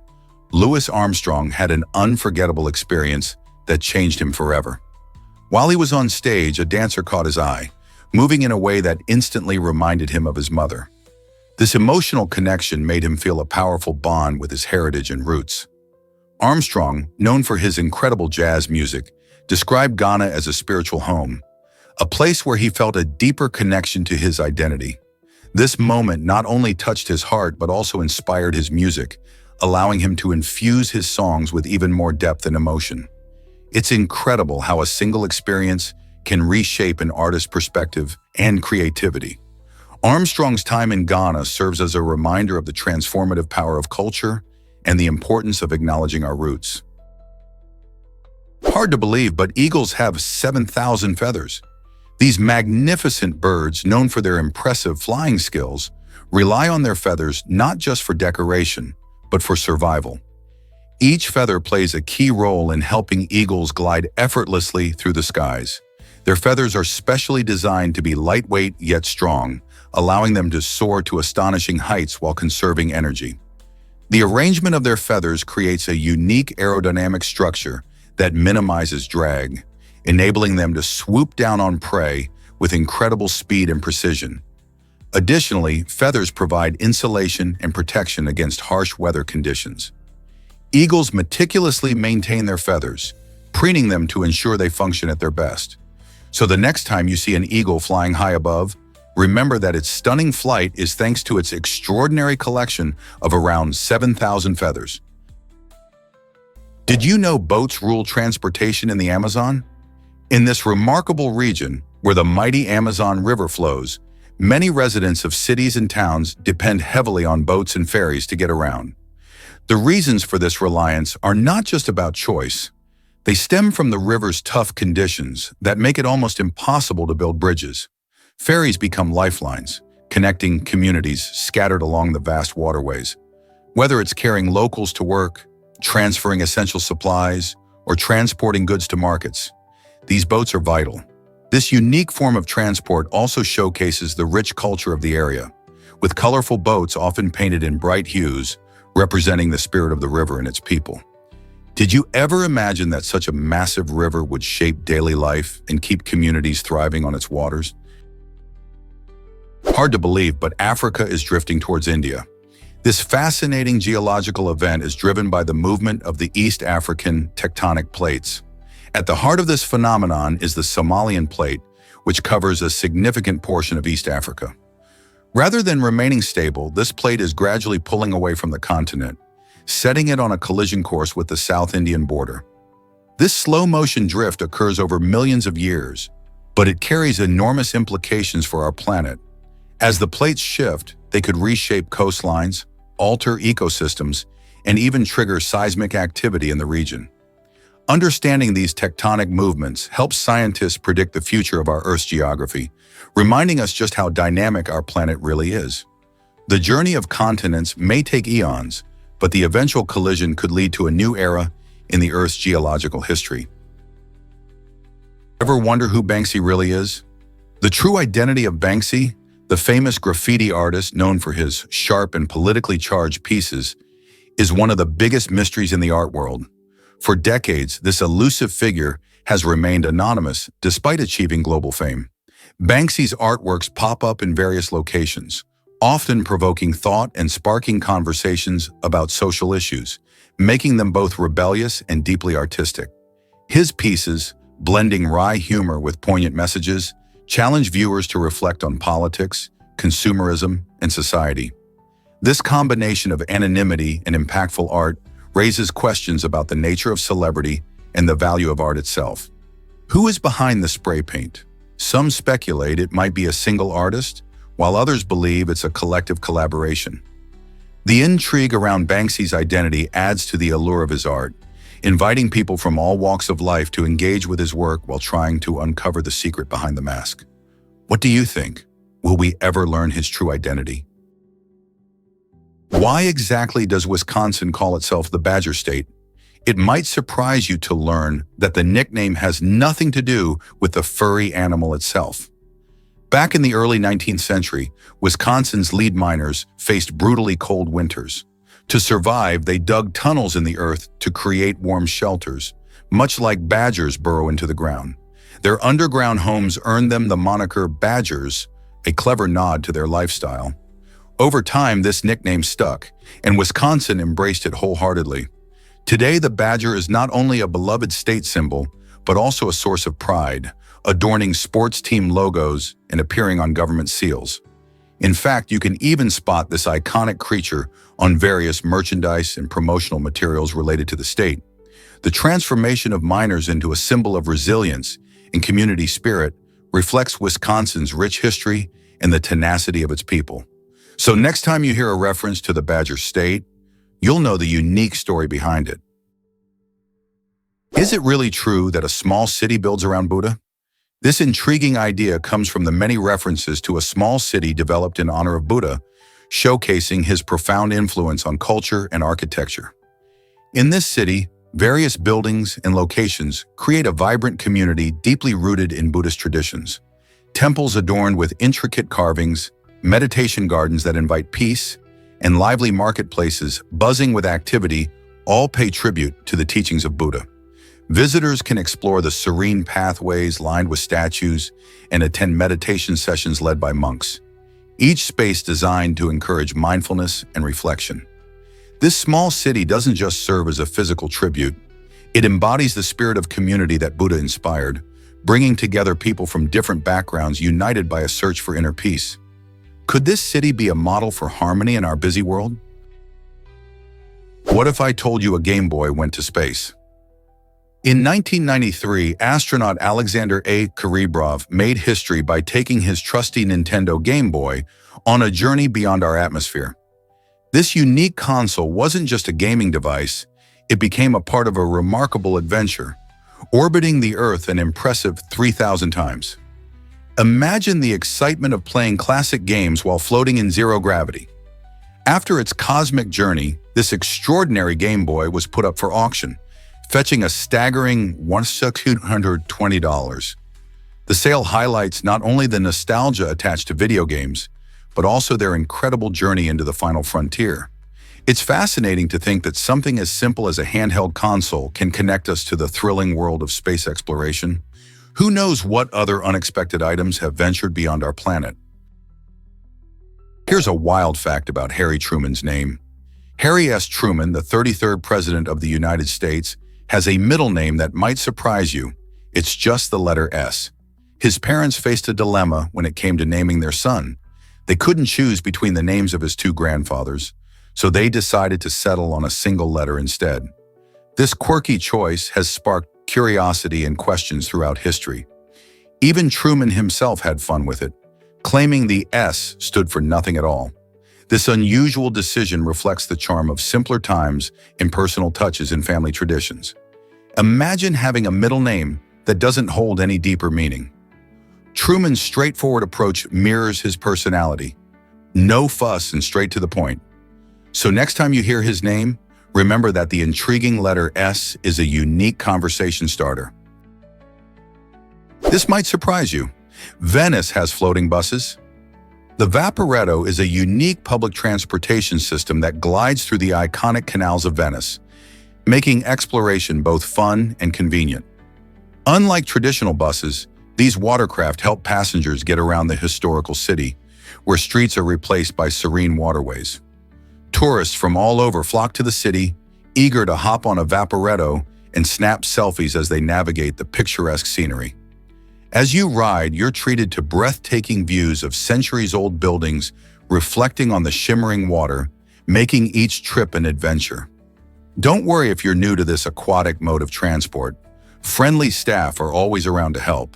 Louis Armstrong had an unforgettable experience that changed him forever. While he was on stage, a dancer caught his eye, moving in a way that instantly reminded him of his mother. This emotional connection made him feel a powerful bond with his heritage and roots. Armstrong, known for his incredible jazz music, described Ghana as a spiritual home, a place where he felt a deeper connection to his identity. This moment not only touched his heart but also inspired his music, allowing him to infuse his songs with even more depth and emotion. It's incredible how a single experience can reshape an artist's perspective and creativity. Armstrong's time in Ghana serves as a reminder of the transformative power of culture and the importance of acknowledging our roots. Hard to believe, but eagles have 7,000 feathers. These magnificent birds, known for their impressive flying skills, rely on their feathers not just for decoration, but for survival. Each feather plays a key role in helping eagles glide effortlessly through the skies. Their feathers are specially designed to be lightweight yet strong, allowing them to soar to astonishing heights while conserving energy. The arrangement of their feathers creates a unique aerodynamic structure that minimizes drag, enabling them to swoop down on prey with incredible speed and precision. Additionally, feathers provide insulation and protection against harsh weather conditions. Eagles meticulously maintain their feathers, preening them to ensure they function at their best. So the next time you see an eagle flying high above, remember that its stunning flight is thanks to its extraordinary collection of around 7,000 feathers. Did you know boats rule transportation in the Amazon? In this remarkable region, where the mighty Amazon River flows, many residents of cities and towns depend heavily on boats and ferries to get around. The reasons for this reliance are not just about choice. They stem from the river's tough conditions that make it almost impossible to build bridges. Ferries become lifelines, connecting communities scattered along the vast waterways. Whether it's carrying locals to work, transferring essential supplies, or transporting goods to markets, these boats are vital. This unique form of transport also showcases the rich culture of the area, with colorful boats often painted in bright hues, representing the spirit of the river and its people. Did you ever imagine that such a massive river would shape daily life and keep communities thriving on its waters? Hard to believe, but Africa is drifting towards India. This fascinating geological event is driven by the movement of the East African tectonic plates. At the heart of this phenomenon is the Somalian plate, which covers a significant portion of East Africa. Rather than remaining stable, this plate is gradually pulling away from the continent, setting it on a collision course with the South Indian border. This slow-motion drift occurs over millions of years, but it carries enormous implications for our planet. As the plates shift, they could reshape coastlines, alter ecosystems, and even trigger seismic activity in the region. Understanding these tectonic movements helps scientists predict the future of our Earth's geography, reminding us just how dynamic our planet really is. The journey of continents may take eons, but the eventual collision could lead to a new era in the Earth's geological history. Ever wonder who Banksy really is? The true identity of Banksy, the famous graffiti artist known for his sharp and politically charged pieces, is one of the biggest mysteries in the art world. For decades, this elusive figure has remained anonymous despite achieving global fame. Banksy's artworks pop up in various locations, often provoking thought and sparking conversations about social issues, making them both rebellious and deeply artistic. His pieces, blending wry humor with poignant messages, challenge viewers to reflect on politics, consumerism, and society. This combination of anonymity and impactful art raises questions about the nature of celebrity and the value of art itself. Who is behind the spray paint? Some speculate it might be a single artist, while others believe it's a collective collaboration. The intrigue around Banksy's identity adds to the allure of his art, inviting people from all walks of life to engage with his work while trying to uncover the secret behind the mask. What do you think? Will we ever learn his true identity? Why exactly does Wisconsin call itself the Badger State? It might surprise you to learn that the nickname has nothing to do with the furry animal itself. Back in the early 19th century, Wisconsin's lead miners faced brutally cold winters. To survive, they dug tunnels in the earth to create warm shelters, much like badgers burrow into the ground. Their underground homes earned them the moniker Badgers, a clever nod to their lifestyle. Over time, this nickname stuck, and Wisconsin embraced it wholeheartedly. Today, the badger is not only a beloved state symbol, but also a source of pride, adorning sports team logos and appearing on government seals. In fact, you can even spot this iconic creature on various merchandise and promotional materials related to the state. The transformation of miners into a symbol of resilience and community spirit reflects Wisconsin's rich history and the tenacity of its people. So next time you hear a reference to the Badger State, you'll know the unique story behind it. Is it really true that a small city builds around Buddha? This intriguing idea comes from the many references to a small city developed in honor of Buddha, showcasing his profound influence on culture and architecture. In this city, various buildings and locations create a vibrant community deeply rooted in Buddhist traditions. Temples adorned with intricate carvings, meditation gardens that invite peace, and lively marketplaces buzzing with activity all pay tribute to the teachings of Buddha. Visitors can explore the serene pathways lined with statues and attend meditation sessions led by monks, each space designed to encourage mindfulness and reflection. This small city doesn't just serve as a physical tribute, it embodies the spirit of community that Buddha inspired, bringing together people from different backgrounds united by a search for inner peace. Could this city be a model for harmony in our busy world? What if I told you a Game Boy went to space? In 1993, astronaut Alexander A. Kurebrov made history by taking his trusty Nintendo Game Boy on a journey beyond our atmosphere. This unique console wasn't just a gaming device, it became a part of a remarkable adventure, orbiting the Earth an impressive 3,000 times. Imagine the excitement of playing classic games while floating in zero gravity. After its cosmic journey, this extraordinary Game Boy was put up for auction, fetching a staggering $1,220. The sale highlights not only the nostalgia attached to video games, but also their incredible journey into the final frontier. It's fascinating to think that something as simple as a handheld console can connect us to the thrilling world of space exploration. Who knows what other unexpected items have ventured beyond our planet? Here's a wild fact about Harry Truman's name. Harry S. Truman, the 33rd President of the United States, has a middle name that might surprise you. It's just the letter S. His parents faced a dilemma when it came to naming their son. They couldn't choose between the names of his two grandfathers, so they decided to settle on a single letter instead. This quirky choice has sparked curiosity and questions throughout history. Even Truman himself had fun with it, claiming the S stood for nothing at all. This unusual decision reflects the charm of simpler times and personal touches in family traditions. Imagine having a middle name that doesn't hold any deeper meaning. Truman's straightforward approach mirrors his personality. No fuss and straight to the point. So next time you hear his name, remember that the intriguing letter S is a unique conversation starter. This might surprise you. Venice has floating buses. The Vaporetto is a unique public transportation system that glides through the iconic canals of Venice, making exploration both fun and convenient. Unlike traditional buses, these watercraft help passengers get around the historical city, where streets are replaced by serene waterways. Tourists from all over flock to the city, eager to hop on a Vaporetto and snap selfies as they navigate the picturesque scenery. As you ride, you're treated to breathtaking views of centuries-old buildings reflecting on the shimmering water, making each trip an adventure. Don't worry if you're new to this aquatic mode of transport. Friendly staff are always around to help.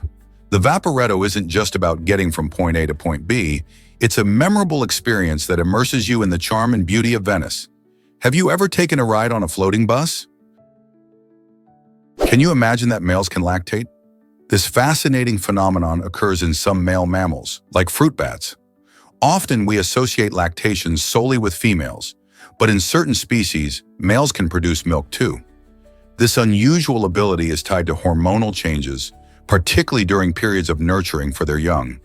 The Vaporetto isn't just about getting from point A to point B, it's a memorable experience that immerses you in the charm and beauty of Venice. Have you ever taken a ride on a floating bus? Can you imagine that males can lactate? This fascinating phenomenon occurs in some male mammals, like fruit bats. Often we associate lactation solely with females, but in certain species, males can produce milk too. This unusual ability is tied to hormonal changes, particularly during periods of nurturing for their young.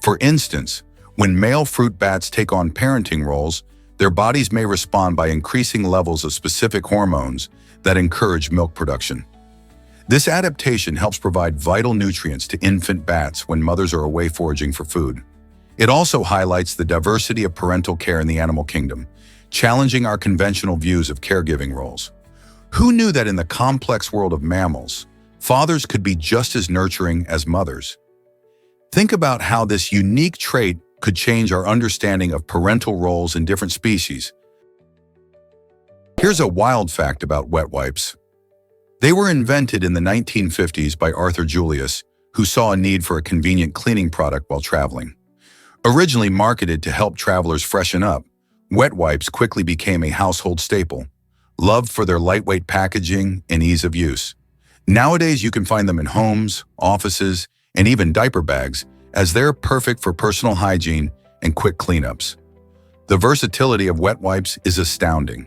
For instance, when male fruit bats take on parenting roles, their bodies may respond by increasing levels of specific hormones that encourage milk production. This adaptation helps provide vital nutrients to infant bats when mothers are away foraging for food. It also highlights the diversity of parental care in the animal kingdom, challenging our conventional views of caregiving roles. Who knew that in the complex world of mammals, fathers could be just as nurturing as mothers? Think about how this unique trait could change our understanding of parental roles in different species. Here's a wild fact about wet wipes. They were invented in the 1950s by Arthur Julius, who saw a need for a convenient cleaning product while traveling. Originally marketed to help travelers freshen up, wet wipes quickly became a household staple, loved for their lightweight packaging and ease of use. Nowadays, you can find them in homes, offices, and even diaper bags, as they're perfect for personal hygiene and quick cleanups. The versatility of wet wipes is astounding.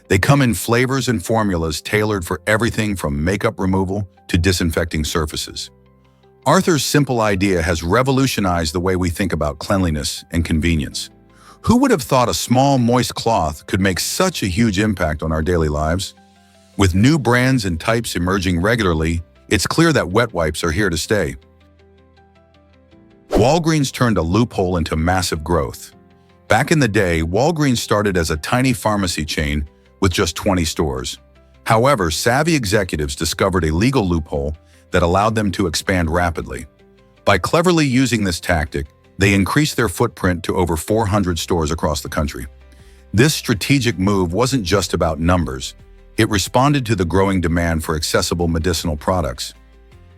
They come in flavors and formulas tailored for everything from makeup removal to disinfecting surfaces. Arthur's simple idea has revolutionized the way we think about cleanliness and convenience. Who would have thought a small, moist cloth could make such a huge impact on our daily lives? With new brands and types emerging regularly, it's clear that wet wipes are here to stay. Walgreens turned a loophole into massive growth. Back in the day, Walgreens started as a tiny pharmacy chain with just 20 stores. However, savvy executives discovered a legal loophole that allowed them to expand rapidly. By cleverly using this tactic, they increased their footprint to over 400 stores across the country. This strategic move wasn't just about numbers. It responded to the growing demand for accessible medicinal products.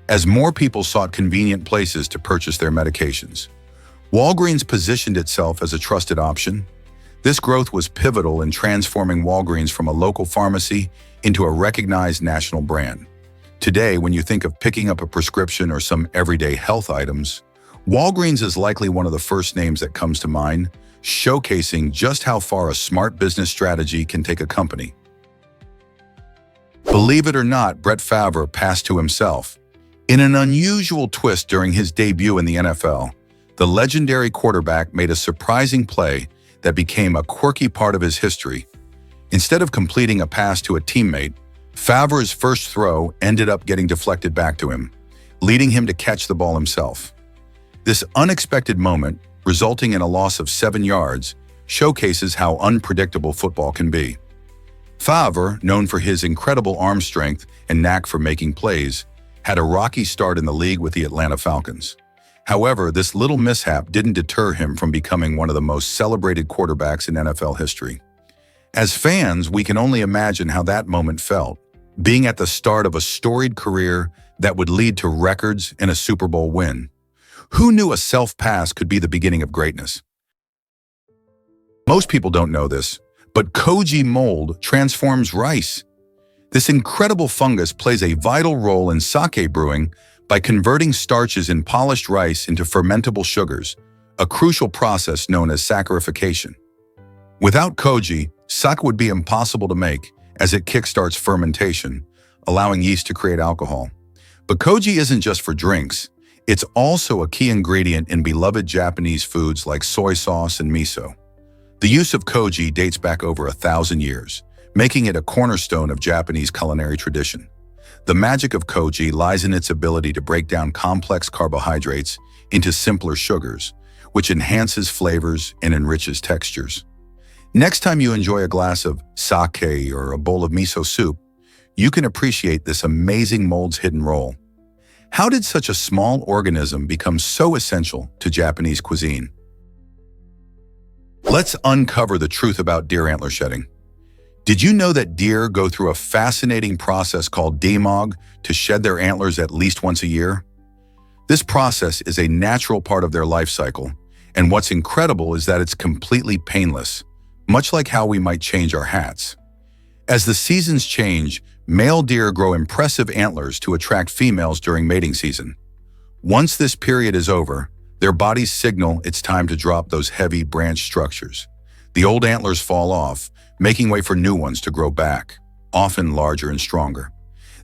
As more people sought convenient places to purchase their medications, Walgreens positioned itself as a trusted option. This growth was pivotal in transforming Walgreens from a local pharmacy into a recognized national brand. Today, when you think of picking up a prescription or some everyday health items, Walgreens is likely one of the first names that comes to mind, showcasing just how far a smart business strategy can take a company. Believe it or not, Brett Favre passed to himself. In an unusual twist during his debut in the NFL, the legendary quarterback made a surprising play that became a quirky part of his history. Instead of completing a pass to a teammate, Favre's first throw ended up getting deflected back to him, leading him to catch the ball himself. This unexpected moment, resulting in a loss of 7 yards, showcases how unpredictable football can be. Favre, known for his incredible arm strength and knack for making plays, had a rocky start in the league with the Atlanta Falcons. However, this little mishap didn't deter him from becoming one of the most celebrated quarterbacks in NFL history. As fans, we can only imagine how that moment felt, being at the start of a storied career that would lead to records and a Super Bowl win. Who knew a self-pass could be the beginning of greatness? Most people don't know this, but koji mold transforms rice. This incredible fungus plays a vital role in sake brewing by converting starches in polished rice into fermentable sugars, a crucial process known as saccharification. Without koji, sake would be impossible to make, as it kickstarts fermentation, allowing yeast to create alcohol. But koji isn't just for drinks. It's also a key ingredient in beloved Japanese foods like soy sauce and miso. The use of koji dates back over 1,000 years, making it a cornerstone of Japanese culinary tradition. The magic of koji lies in its ability to break down complex carbohydrates into simpler sugars, which enhances flavors and enriches textures. Next time you enjoy a glass of sake or a bowl of miso soup, you can appreciate this amazing mold's hidden role. How did such a small organism become so essential to Japanese cuisine? Let's uncover the truth about deer antler shedding. Did you know that deer go through a fascinating process called demog to shed their antlers at least once a year? This process is a natural part of their life cycle, and what's incredible is that it's completely painless, much like how we might change our hats. As the seasons change, male deer grow impressive antlers to attract females during mating season. Once this period is over, their bodies signal it's time to drop those heavy branch structures. The old antlers fall off, making way for new ones to grow back, often larger and stronger.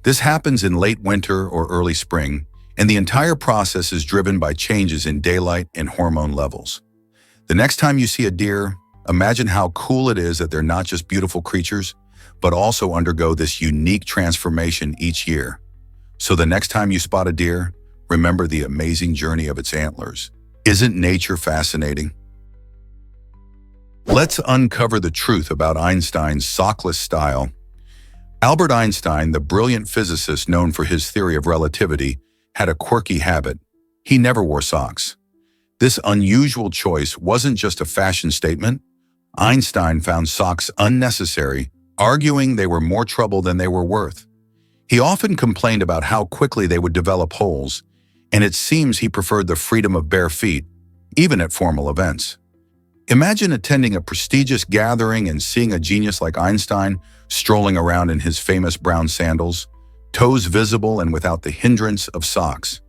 This happens in late winter or early spring, and the entire process is driven by changes in daylight and hormone levels. The next time you see a deer, imagine how cool it is that they're not just beautiful creatures, but also undergo this unique transformation each year. So the next time you spot a deer, remember the amazing journey of its antlers. Isn't nature fascinating? Let's uncover the truth about Einstein's sockless style. Albert Einstein, the brilliant physicist known for his theory of relativity, had a quirky habit. He never wore socks. This unusual choice wasn't just a fashion statement. Einstein found socks unnecessary, arguing they were more trouble than they were worth. He often complained about how quickly they would develop holes, and it seems he preferred the freedom of bare feet, even at formal events. Imagine attending a prestigious gathering and seeing a genius like Einstein strolling around in his famous brown sandals, toes visible and without the hindrance of socks.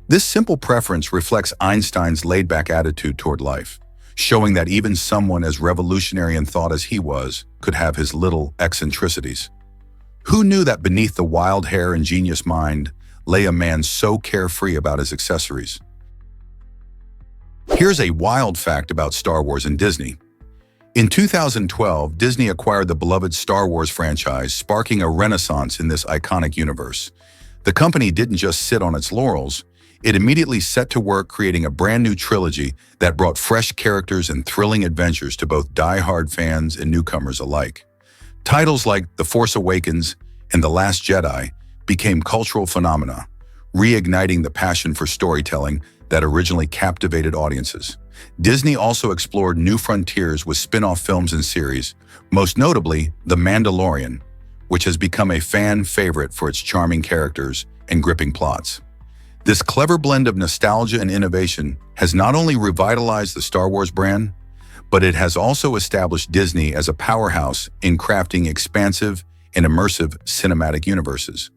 This simple preference reflects Einstein's laid-back attitude toward life, showing that even someone as revolutionary in thought as he was could have his little eccentricities. Who knew that beneath the wild hair and genius mind lay a man so carefree about his accessories? Here's a wild fact about Star Wars and Disney. In 2012, Disney acquired the beloved Star Wars franchise, sparking a renaissance in this iconic universe. The company didn't just sit on its laurels, it immediately set to work creating a brand new trilogy that brought fresh characters and thrilling adventures to both die-hard fans and newcomers alike. Titles like The Force Awakens and The Last Jedi became cultural phenomena, reigniting the passion for storytelling that originally captivated audiences. Disney also explored new frontiers with spin-off films and series, most notably The Mandalorian, which has become a fan favorite for its charming characters and gripping plots. This clever blend of nostalgia and innovation has not only revitalized the Star Wars brand, but it has also established Disney as a powerhouse in crafting expansive and immersive cinematic universes.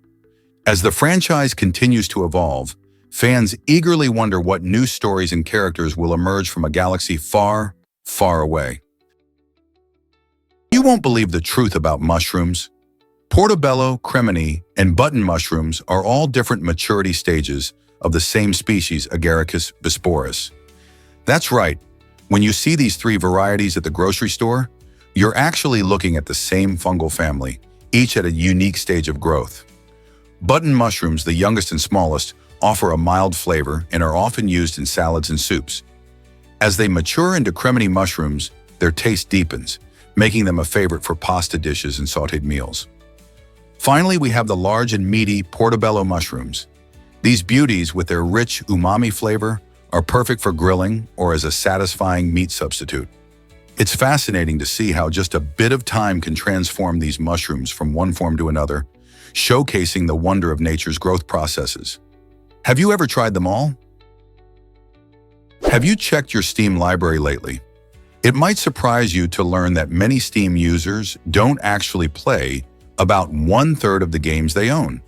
As the franchise continues to evolve, fans eagerly wonder what new stories and characters will emerge from a galaxy far, far away. You won't believe the truth about mushrooms. Portobello, cremini, and button mushrooms are all different maturity stages of the same species, Agaricus bisporus. That's right, when you see these three varieties at the grocery store, you're actually looking at the same fungal family, each at a unique stage of growth. Button mushrooms, the youngest and smallest, offer a mild flavor and are often used in salads and soups. As they mature into cremini mushrooms, their taste deepens, making them a favorite for pasta dishes and sautéed meals. Finally, we have the large and meaty portobello mushrooms. These beauties, with their rich umami flavor, are perfect for grilling or as a satisfying meat substitute. It's fascinating to see how just a bit of time can transform these mushrooms from one form to another, showcasing the wonder of nature's growth processes. Have you ever tried them all? Have you checked your Steam library lately? It might surprise you to learn that many Steam users don't actually play about 1/3 of the games they own.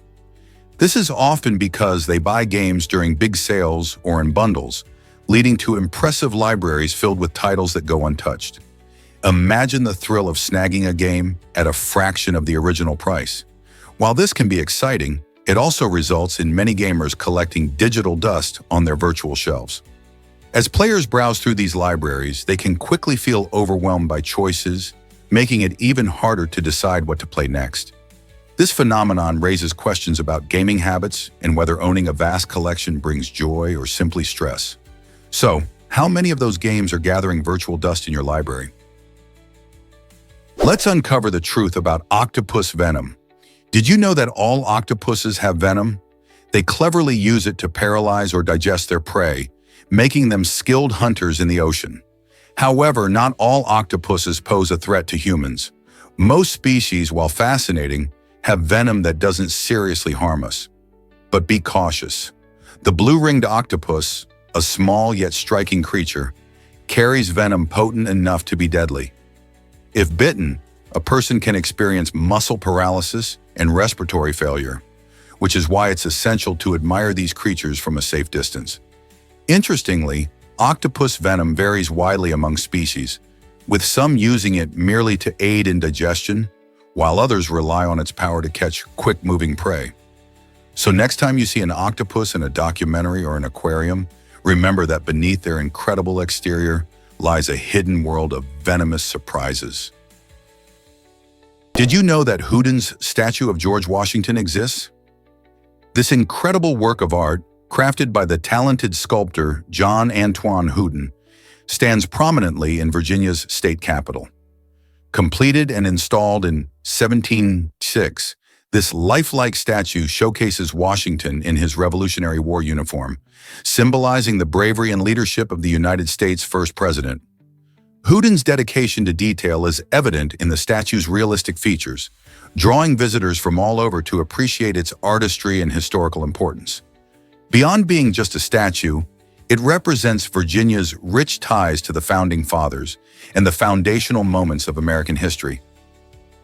This is often because they buy games during big sales or in bundles, leading to impressive libraries filled with titles that go untouched. Imagine the thrill of snagging a game at a fraction of the original price. While this can be exciting, it also results in many gamers collecting digital dust on their virtual shelves. As players browse through these libraries, they can quickly feel overwhelmed by choices, making it even harder to decide what to play next. This phenomenon raises questions about gaming habits and whether owning a vast collection brings joy or simply stress. So, how many of those games are gathering virtual dust in your library? Let's uncover the truth about octopus venom. Did you know that all octopuses have venom? They cleverly use it to paralyze or digest their prey, making them skilled hunters in the ocean. However, not all octopuses pose a threat to humans. Most species, while fascinating, have venom that doesn't seriously harm us. But be cautious. The blue-ringed octopus, a small yet striking creature, carries venom potent enough to be deadly. If bitten, a person can experience muscle paralysis and respiratory failure, which is why it's essential to admire these creatures from a safe distance. Interestingly, octopus venom varies widely among species, with some using it merely to aid in digestion, while others rely on its power to catch quick-moving prey. So next time you see an octopus in a documentary or an aquarium, remember that beneath their incredible exterior lies a hidden world of venomous surprises. Did you know that Houdin's statue of George Washington exists? This incredible work of art, crafted by the talented sculptor John Antoine Houdin, stands prominently in Virginia's state capitol. Completed and installed in 1706, this lifelike statue showcases Washington in his Revolutionary War uniform, symbolizing the bravery and leadership of the United States' first president. Houdin's dedication to detail is evident in the statue's realistic features, drawing visitors from all over to appreciate its artistry and historical importance. Beyond being just a statue, it represents Virginia's rich ties to the Founding Fathers and the foundational moments of American history.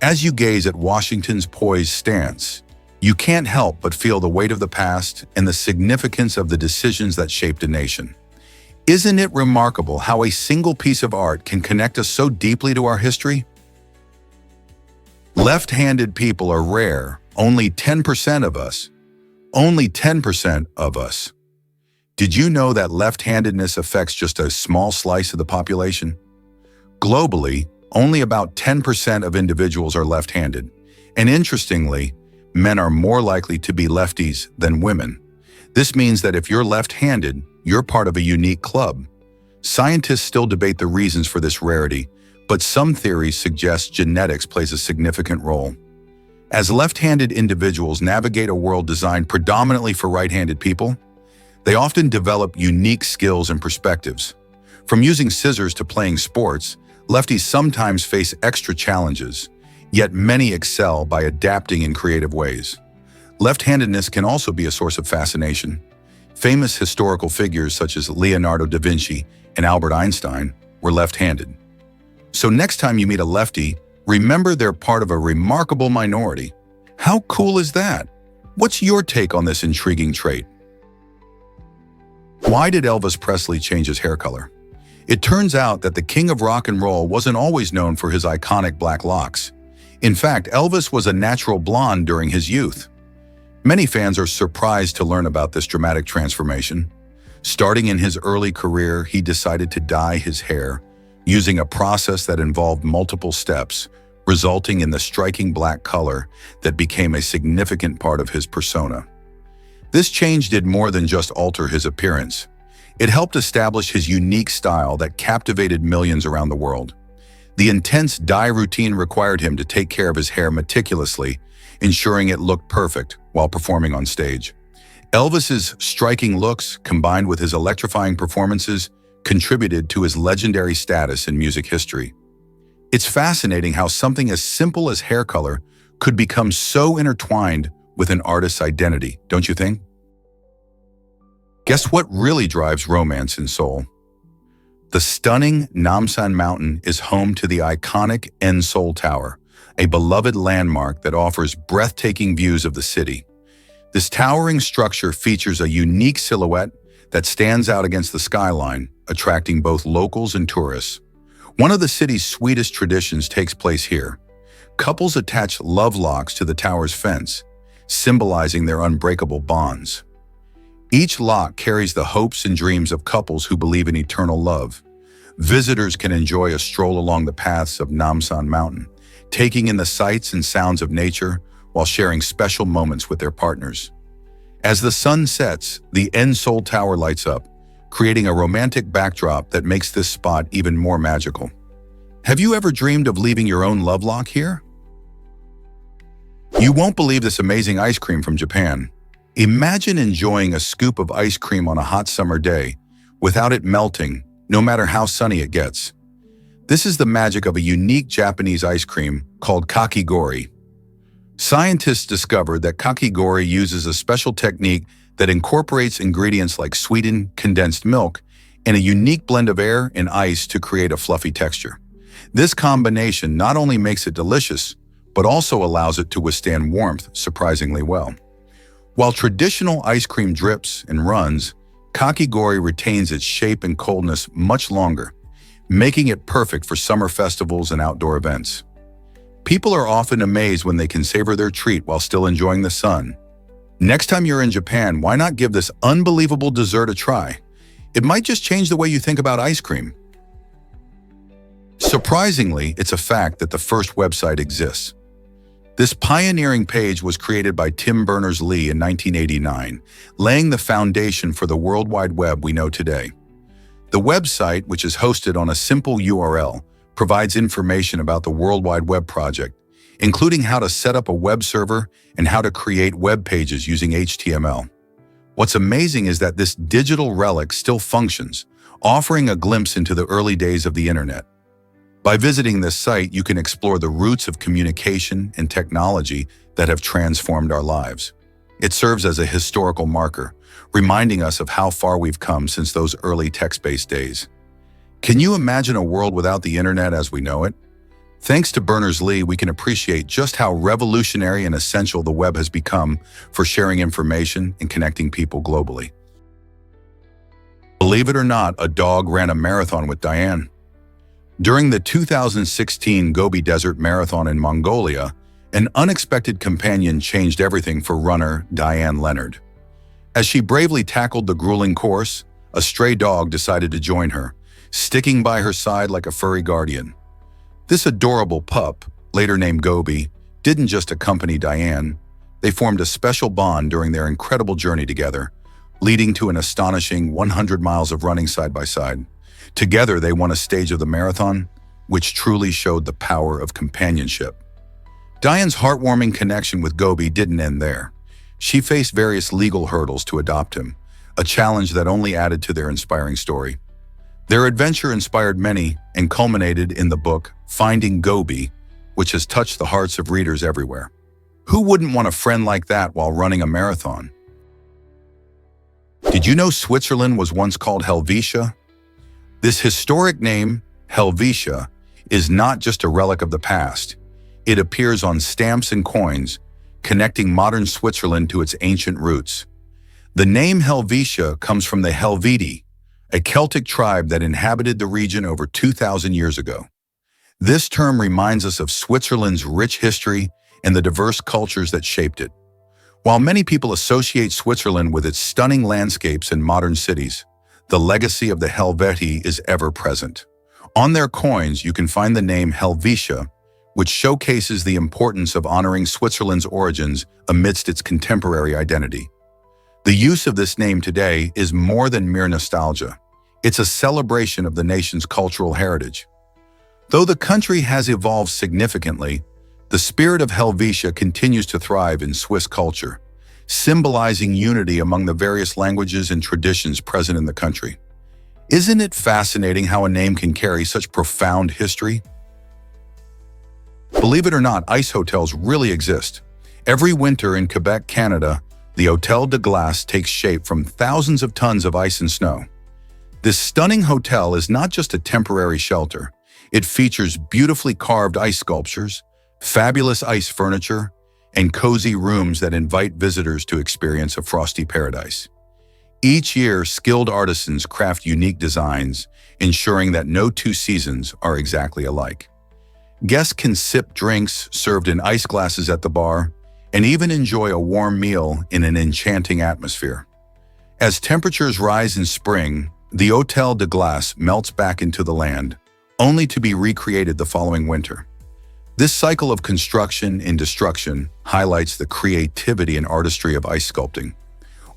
As you gaze at Washington's poised stance, you can't help but feel the weight of the past and the significance of the decisions that shaped a nation. Isn't it remarkable how a single piece of art can connect us so deeply to our history? Left-handed people are rare, only 10% of us. Only 10% of us. Did you know that left-handedness affects just a small slice of the population? Globally, only about 10% of individuals are left-handed, and interestingly, men are more likely to be lefties than women. This means that if you're left-handed, you're part of a unique club. Scientists still debate the reasons for this rarity, but some theories suggest genetics plays a significant role. As left-handed individuals navigate a world designed predominantly for right-handed people, they often develop unique skills and perspectives. From using scissors to playing sports, lefties sometimes face extra challenges, yet many excel by adapting in creative ways. Left-handedness can also be a source of fascination. Famous historical figures such as Leonardo da Vinci and Albert Einstein were left-handed. So next time you meet a lefty, remember they're part of a remarkable minority. How cool is that? What's your take on this intriguing trait? Why did Elvis Presley change his hair color? It turns out that the king of rock and roll wasn't always known for his iconic black locks. In fact, Elvis was a natural blonde during his youth. Many fans are surprised to learn about this dramatic transformation. Starting in his early career, he decided to dye his hair, using a process that involved multiple steps, resulting in the striking black color that became a significant part of his persona. This change did more than just alter his appearance. It helped establish his unique style that captivated millions around the world. The intense dye routine required him to take care of his hair meticulously, ensuring it looked perfect while performing on stage. Elvis's striking looks, combined with his electrifying performances, contributed to his legendary status in music history. It's fascinating how something as simple as hair color could become so intertwined with an artist's identity, don't you think? Guess what really drives romance in Seoul? The stunning Namsan Mountain is home to the iconic Seoul Tower, a beloved landmark that offers breathtaking views of the city. This towering structure features a unique silhouette that stands out against the skyline, attracting both locals and tourists. One of the city's sweetest traditions takes place here. Couples attach love locks to the tower's fence, symbolizing their unbreakable bonds. Each lock carries the hopes and dreams of couples who believe in eternal love. Visitors can enjoy a stroll along the paths of Namsan Mountain, taking in the sights and sounds of nature while sharing special moments with their partners. As the sun sets, the Seoul Tower lights up, creating a romantic backdrop that makes this spot even more magical. Have you ever dreamed of leaving your own love lock here? You won't believe this amazing ice cream from Japan. Imagine enjoying a scoop of ice cream on a hot summer day without it melting, no matter how sunny it gets. This is the magic of a unique Japanese ice cream called kakigori. Scientists discovered that kakigori uses a special technique that incorporates ingredients like sweetened condensed milk and a unique blend of air and ice to create a fluffy texture. This combination not only makes it delicious, but also allows it to withstand warmth surprisingly well. While traditional ice cream drips and runs, kakigori retains its shape and coldness much longer, making it perfect for summer festivals and outdoor events. People are often amazed when they can savor their treat while still enjoying the sun. Next time you're in Japan, why not give this unbelievable dessert a try? It might just change the way you think about ice cream. Surprisingly, it's a fact that the first website exists. This pioneering page was created by Tim Berners-Lee in 1989, laying the foundation for the World Wide Web we know today. The website, which is hosted on a simple URL, provides information about the World Wide Web project, including how to set up a web server and how to create web pages using HTML. What's amazing is that this digital relic still functions, offering a glimpse into the early days of the internet. By visiting this site, you can explore the roots of communication and technology that have transformed our lives. It serves as a historical marker, reminding us of how far we've come since those early text-based days. Can you imagine a world without the internet as we know it? Thanks to Berners-Lee, we can appreciate just how revolutionary and essential the web has become for sharing information and connecting people globally. Believe it or not, a dog ran a marathon with Diane. During the 2016 Gobi Desert Marathon in Mongolia, an unexpected companion changed everything for runner Diane Leonard. As she bravely tackled the grueling course, a stray dog decided to join her, sticking by her side like a furry guardian. This adorable pup, later named Gobi, didn't just accompany Diane. They formed a special bond during their incredible journey together, leading to an astonishing 100 miles of running side by side. Together, they won a stage of the marathon, which truly showed the power of companionship. Diane's heartwarming connection with Gobi didn't end there. She faced various legal hurdles to adopt him, a challenge that only added to their inspiring story. Their adventure inspired many and culminated in the book Finding Gobi, which has touched the hearts of readers everywhere. Who wouldn't want a friend like that while running a marathon? Did you know Switzerland was once called Helvetia? This historic name, Helvetia, is not just a relic of the past. It appears on stamps and coins, connecting modern Switzerland to its ancient roots. The name Helvetia comes from the Helvetii, a Celtic tribe that inhabited the region over 2,000 years ago. This term reminds us of Switzerland's rich history and the diverse cultures that shaped it. While many people associate Switzerland with its stunning landscapes and modern cities, the legacy of the Helvetii is ever present. On their coins, you can find the name Helvetia, which showcases the importance of honoring Switzerland's origins amidst its contemporary identity. The use of this name today is more than mere nostalgia. It's a celebration of the nation's cultural heritage. Though the country has evolved significantly, the spirit of Helvetia continues to thrive in Swiss culture, symbolizing unity among the various languages and traditions present in the country. Isn't it fascinating how a name can carry such profound history? Believe it or not, ice hotels really exist. Every winter in Quebec, Canada, the Hôtel de Glace takes shape from thousands of tons of ice and snow. This stunning hotel is not just a temporary shelter. It features beautifully carved ice sculptures, fabulous ice furniture, and cozy rooms that invite visitors to experience a frosty paradise. Each year, skilled artisans craft unique designs, ensuring that no two seasons are exactly alike. Guests can sip drinks served in ice glasses at the bar, and even enjoy a warm meal in an enchanting atmosphere. As temperatures rise in spring, the Hôtel de Glace melts back into the land, only to be recreated the following winter. This cycle of construction and destruction highlights the creativity and artistry of ice sculpting,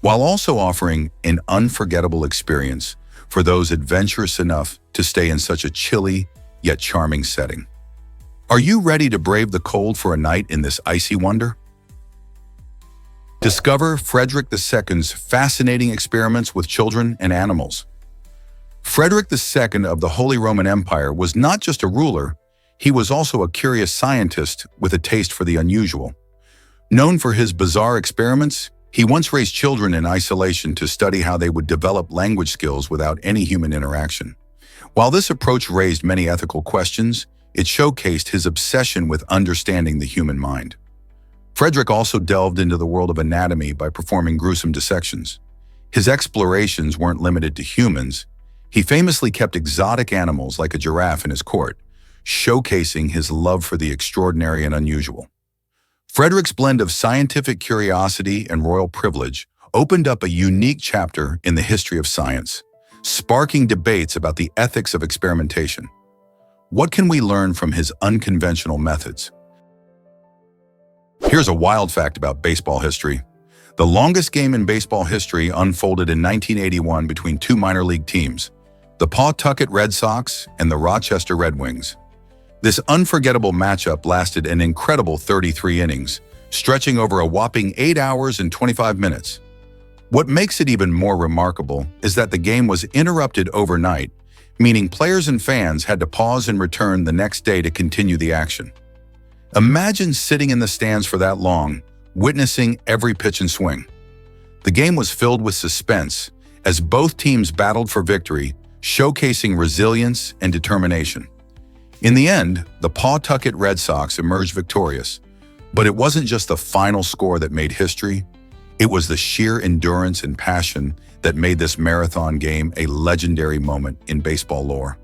while also offering an unforgettable experience for those adventurous enough to stay in such a chilly yet charming setting. Are you ready to brave the cold for a night in this icy wonder? Discover Frederick II's fascinating experiments with children and animals. Frederick II of the Holy Roman Empire was not just a ruler, he was also a curious scientist with a taste for the unusual. Known for his bizarre experiments, he once raised children in isolation to study how they would develop language skills without any human interaction. While this approach raised many ethical questions, it showcased his obsession with understanding the human mind. Frederick also delved into the world of anatomy by performing gruesome dissections. His explorations weren't limited to humans. He famously kept exotic animals like a giraffe in his court, showcasing his love for the extraordinary and unusual. Frederick's blend of scientific curiosity and royal privilege opened up a unique chapter in the history of science, sparking debates about the ethics of experimentation. What can we learn from his unconventional methods? Here's a wild fact about baseball history. The longest game in baseball history unfolded in 1981 between two minor league teams, the Pawtucket Red Sox and the Rochester Red Wings. This unforgettable matchup lasted an incredible 33 innings, stretching over a whopping 8 hours and 25 minutes. What makes it even more remarkable is that the game was interrupted overnight, meaning players and fans had to pause and return the next day to continue the action. Imagine sitting in the stands for that long, witnessing every pitch and swing. The game was filled with suspense as both teams battled for victory, showcasing resilience and determination. In the end, the Pawtucket Red Sox emerged victorious, but it wasn't just the final score that made history. It was the sheer endurance and passion that made this marathon game a legendary moment in baseball lore.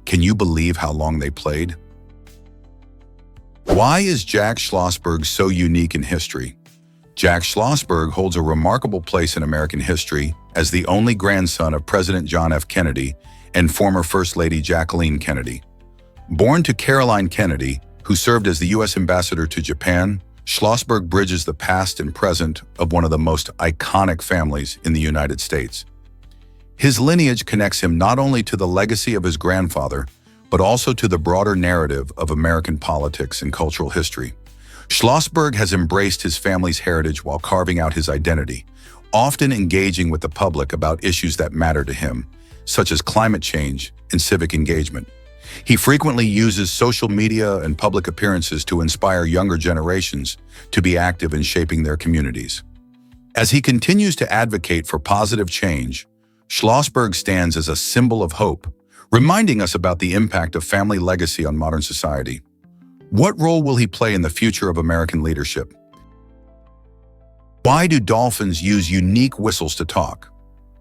Can you believe how long they played? Why is Jack Schlossberg so unique in history? Jack Schlossberg holds a remarkable place in American history as the only grandson of President John F. Kennedy and former First Lady Jacqueline Kennedy. Born to Caroline Kennedy, who served as the U.S. ambassador to Japan, Schlossberg bridges the past and present of one of the most iconic families in the United States. His lineage connects him not only to the legacy of his grandfather, but also to the broader narrative of American politics and cultural history. Schlossberg has embraced his family's heritage while carving out his identity, often engaging with the public about issues that matter to him, such as climate change and civic engagement. He frequently uses social media and public appearances to inspire younger generations to be active in shaping their communities. As he continues to advocate for positive change, Schlossberg stands as a symbol of hope, reminding us about the impact of family legacy on modern society. What role will he play in the future of American leadership? Why do dolphins use unique whistles to talk?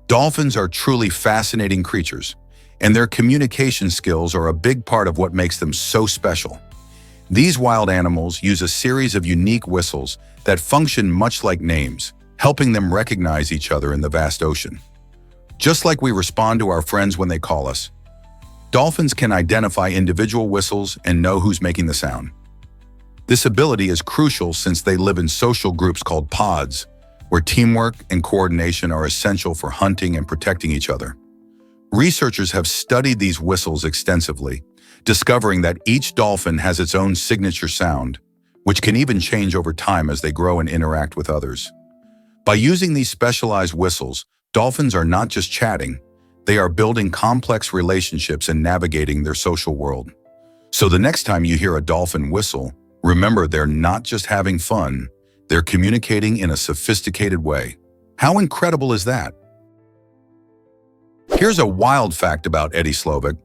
Dolphins are truly fascinating creatures, and their communication skills are a big part of what makes them so special. These wild animals use a series of unique whistles that function much like names, helping them recognize each other in the vast ocean. Just like we respond to our friends when they call us, dolphins can identify individual whistles and know who's making the sound. This ability is crucial since they live in social groups called pods, where teamwork and coordination are essential for hunting and protecting each other. Researchers have studied these whistles extensively, discovering that each dolphin has its own signature sound, which can even change over time as they grow and interact with others. By using these specialized whistles, dolphins are not just chatting, they are building complex relationships and navigating their social world. So the next time you hear a dolphin whistle, remember they're not just having fun, they're communicating in a sophisticated way. How incredible is that? Here's a wild fact about Eddie Slovik.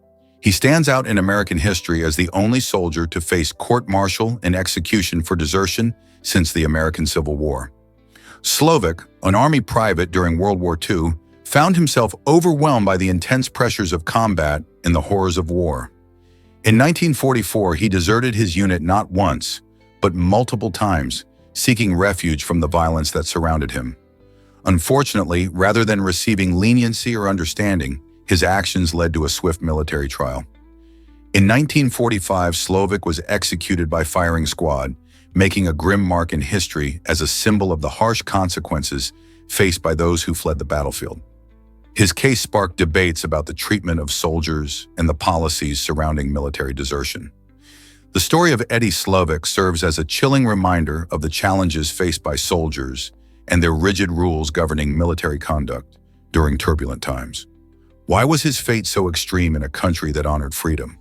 He stands out in American history as the only soldier to face court-martial and execution for desertion since the American Civil War. Slovik, an Army private during World War II, found himself overwhelmed by the intense pressures of combat and the horrors of war. In 1944, he deserted his unit not once, but multiple times, seeking refuge from the violence that surrounded him. Unfortunately, rather than receiving leniency or understanding, his actions led to a swift military trial. In 1945, Slovik was executed by firing squad, making a grim mark in history as a symbol of the harsh consequences faced by those who fled the battlefield. His case sparked debates about the treatment of soldiers and the policies surrounding military desertion. The story of Eddie Slovik serves as a chilling reminder of the challenges faced by soldiers and their rigid rules governing military conduct during turbulent times. Why was his fate so extreme in a country that honored freedom?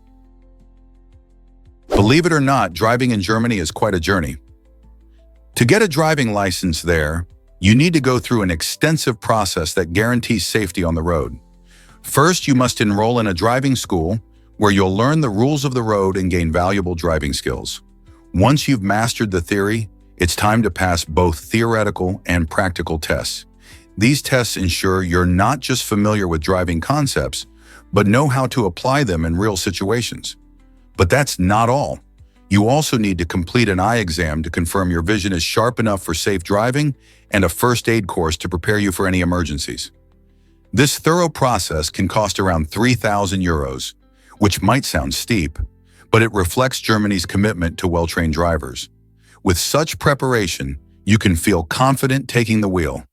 Believe it or not, driving in Germany is quite a journey. To get a driving license there, you need to go through an extensive process that guarantees safety on the road. First, you must enroll in a driving school where you'll learn the rules of the road and gain valuable driving skills. Once you've mastered the theory, it's time to pass both theoretical and practical tests. These tests ensure you're not just familiar with driving concepts, but know how to apply them in real situations. But that's not all. You also need to complete an eye exam to confirm your vision is sharp enough for safe driving and a first aid course to prepare you for any emergencies. This thorough process can cost around €3,000, which might sound steep, but it reflects Germany's commitment to well-trained drivers. With such preparation, you can feel confident taking the wheel.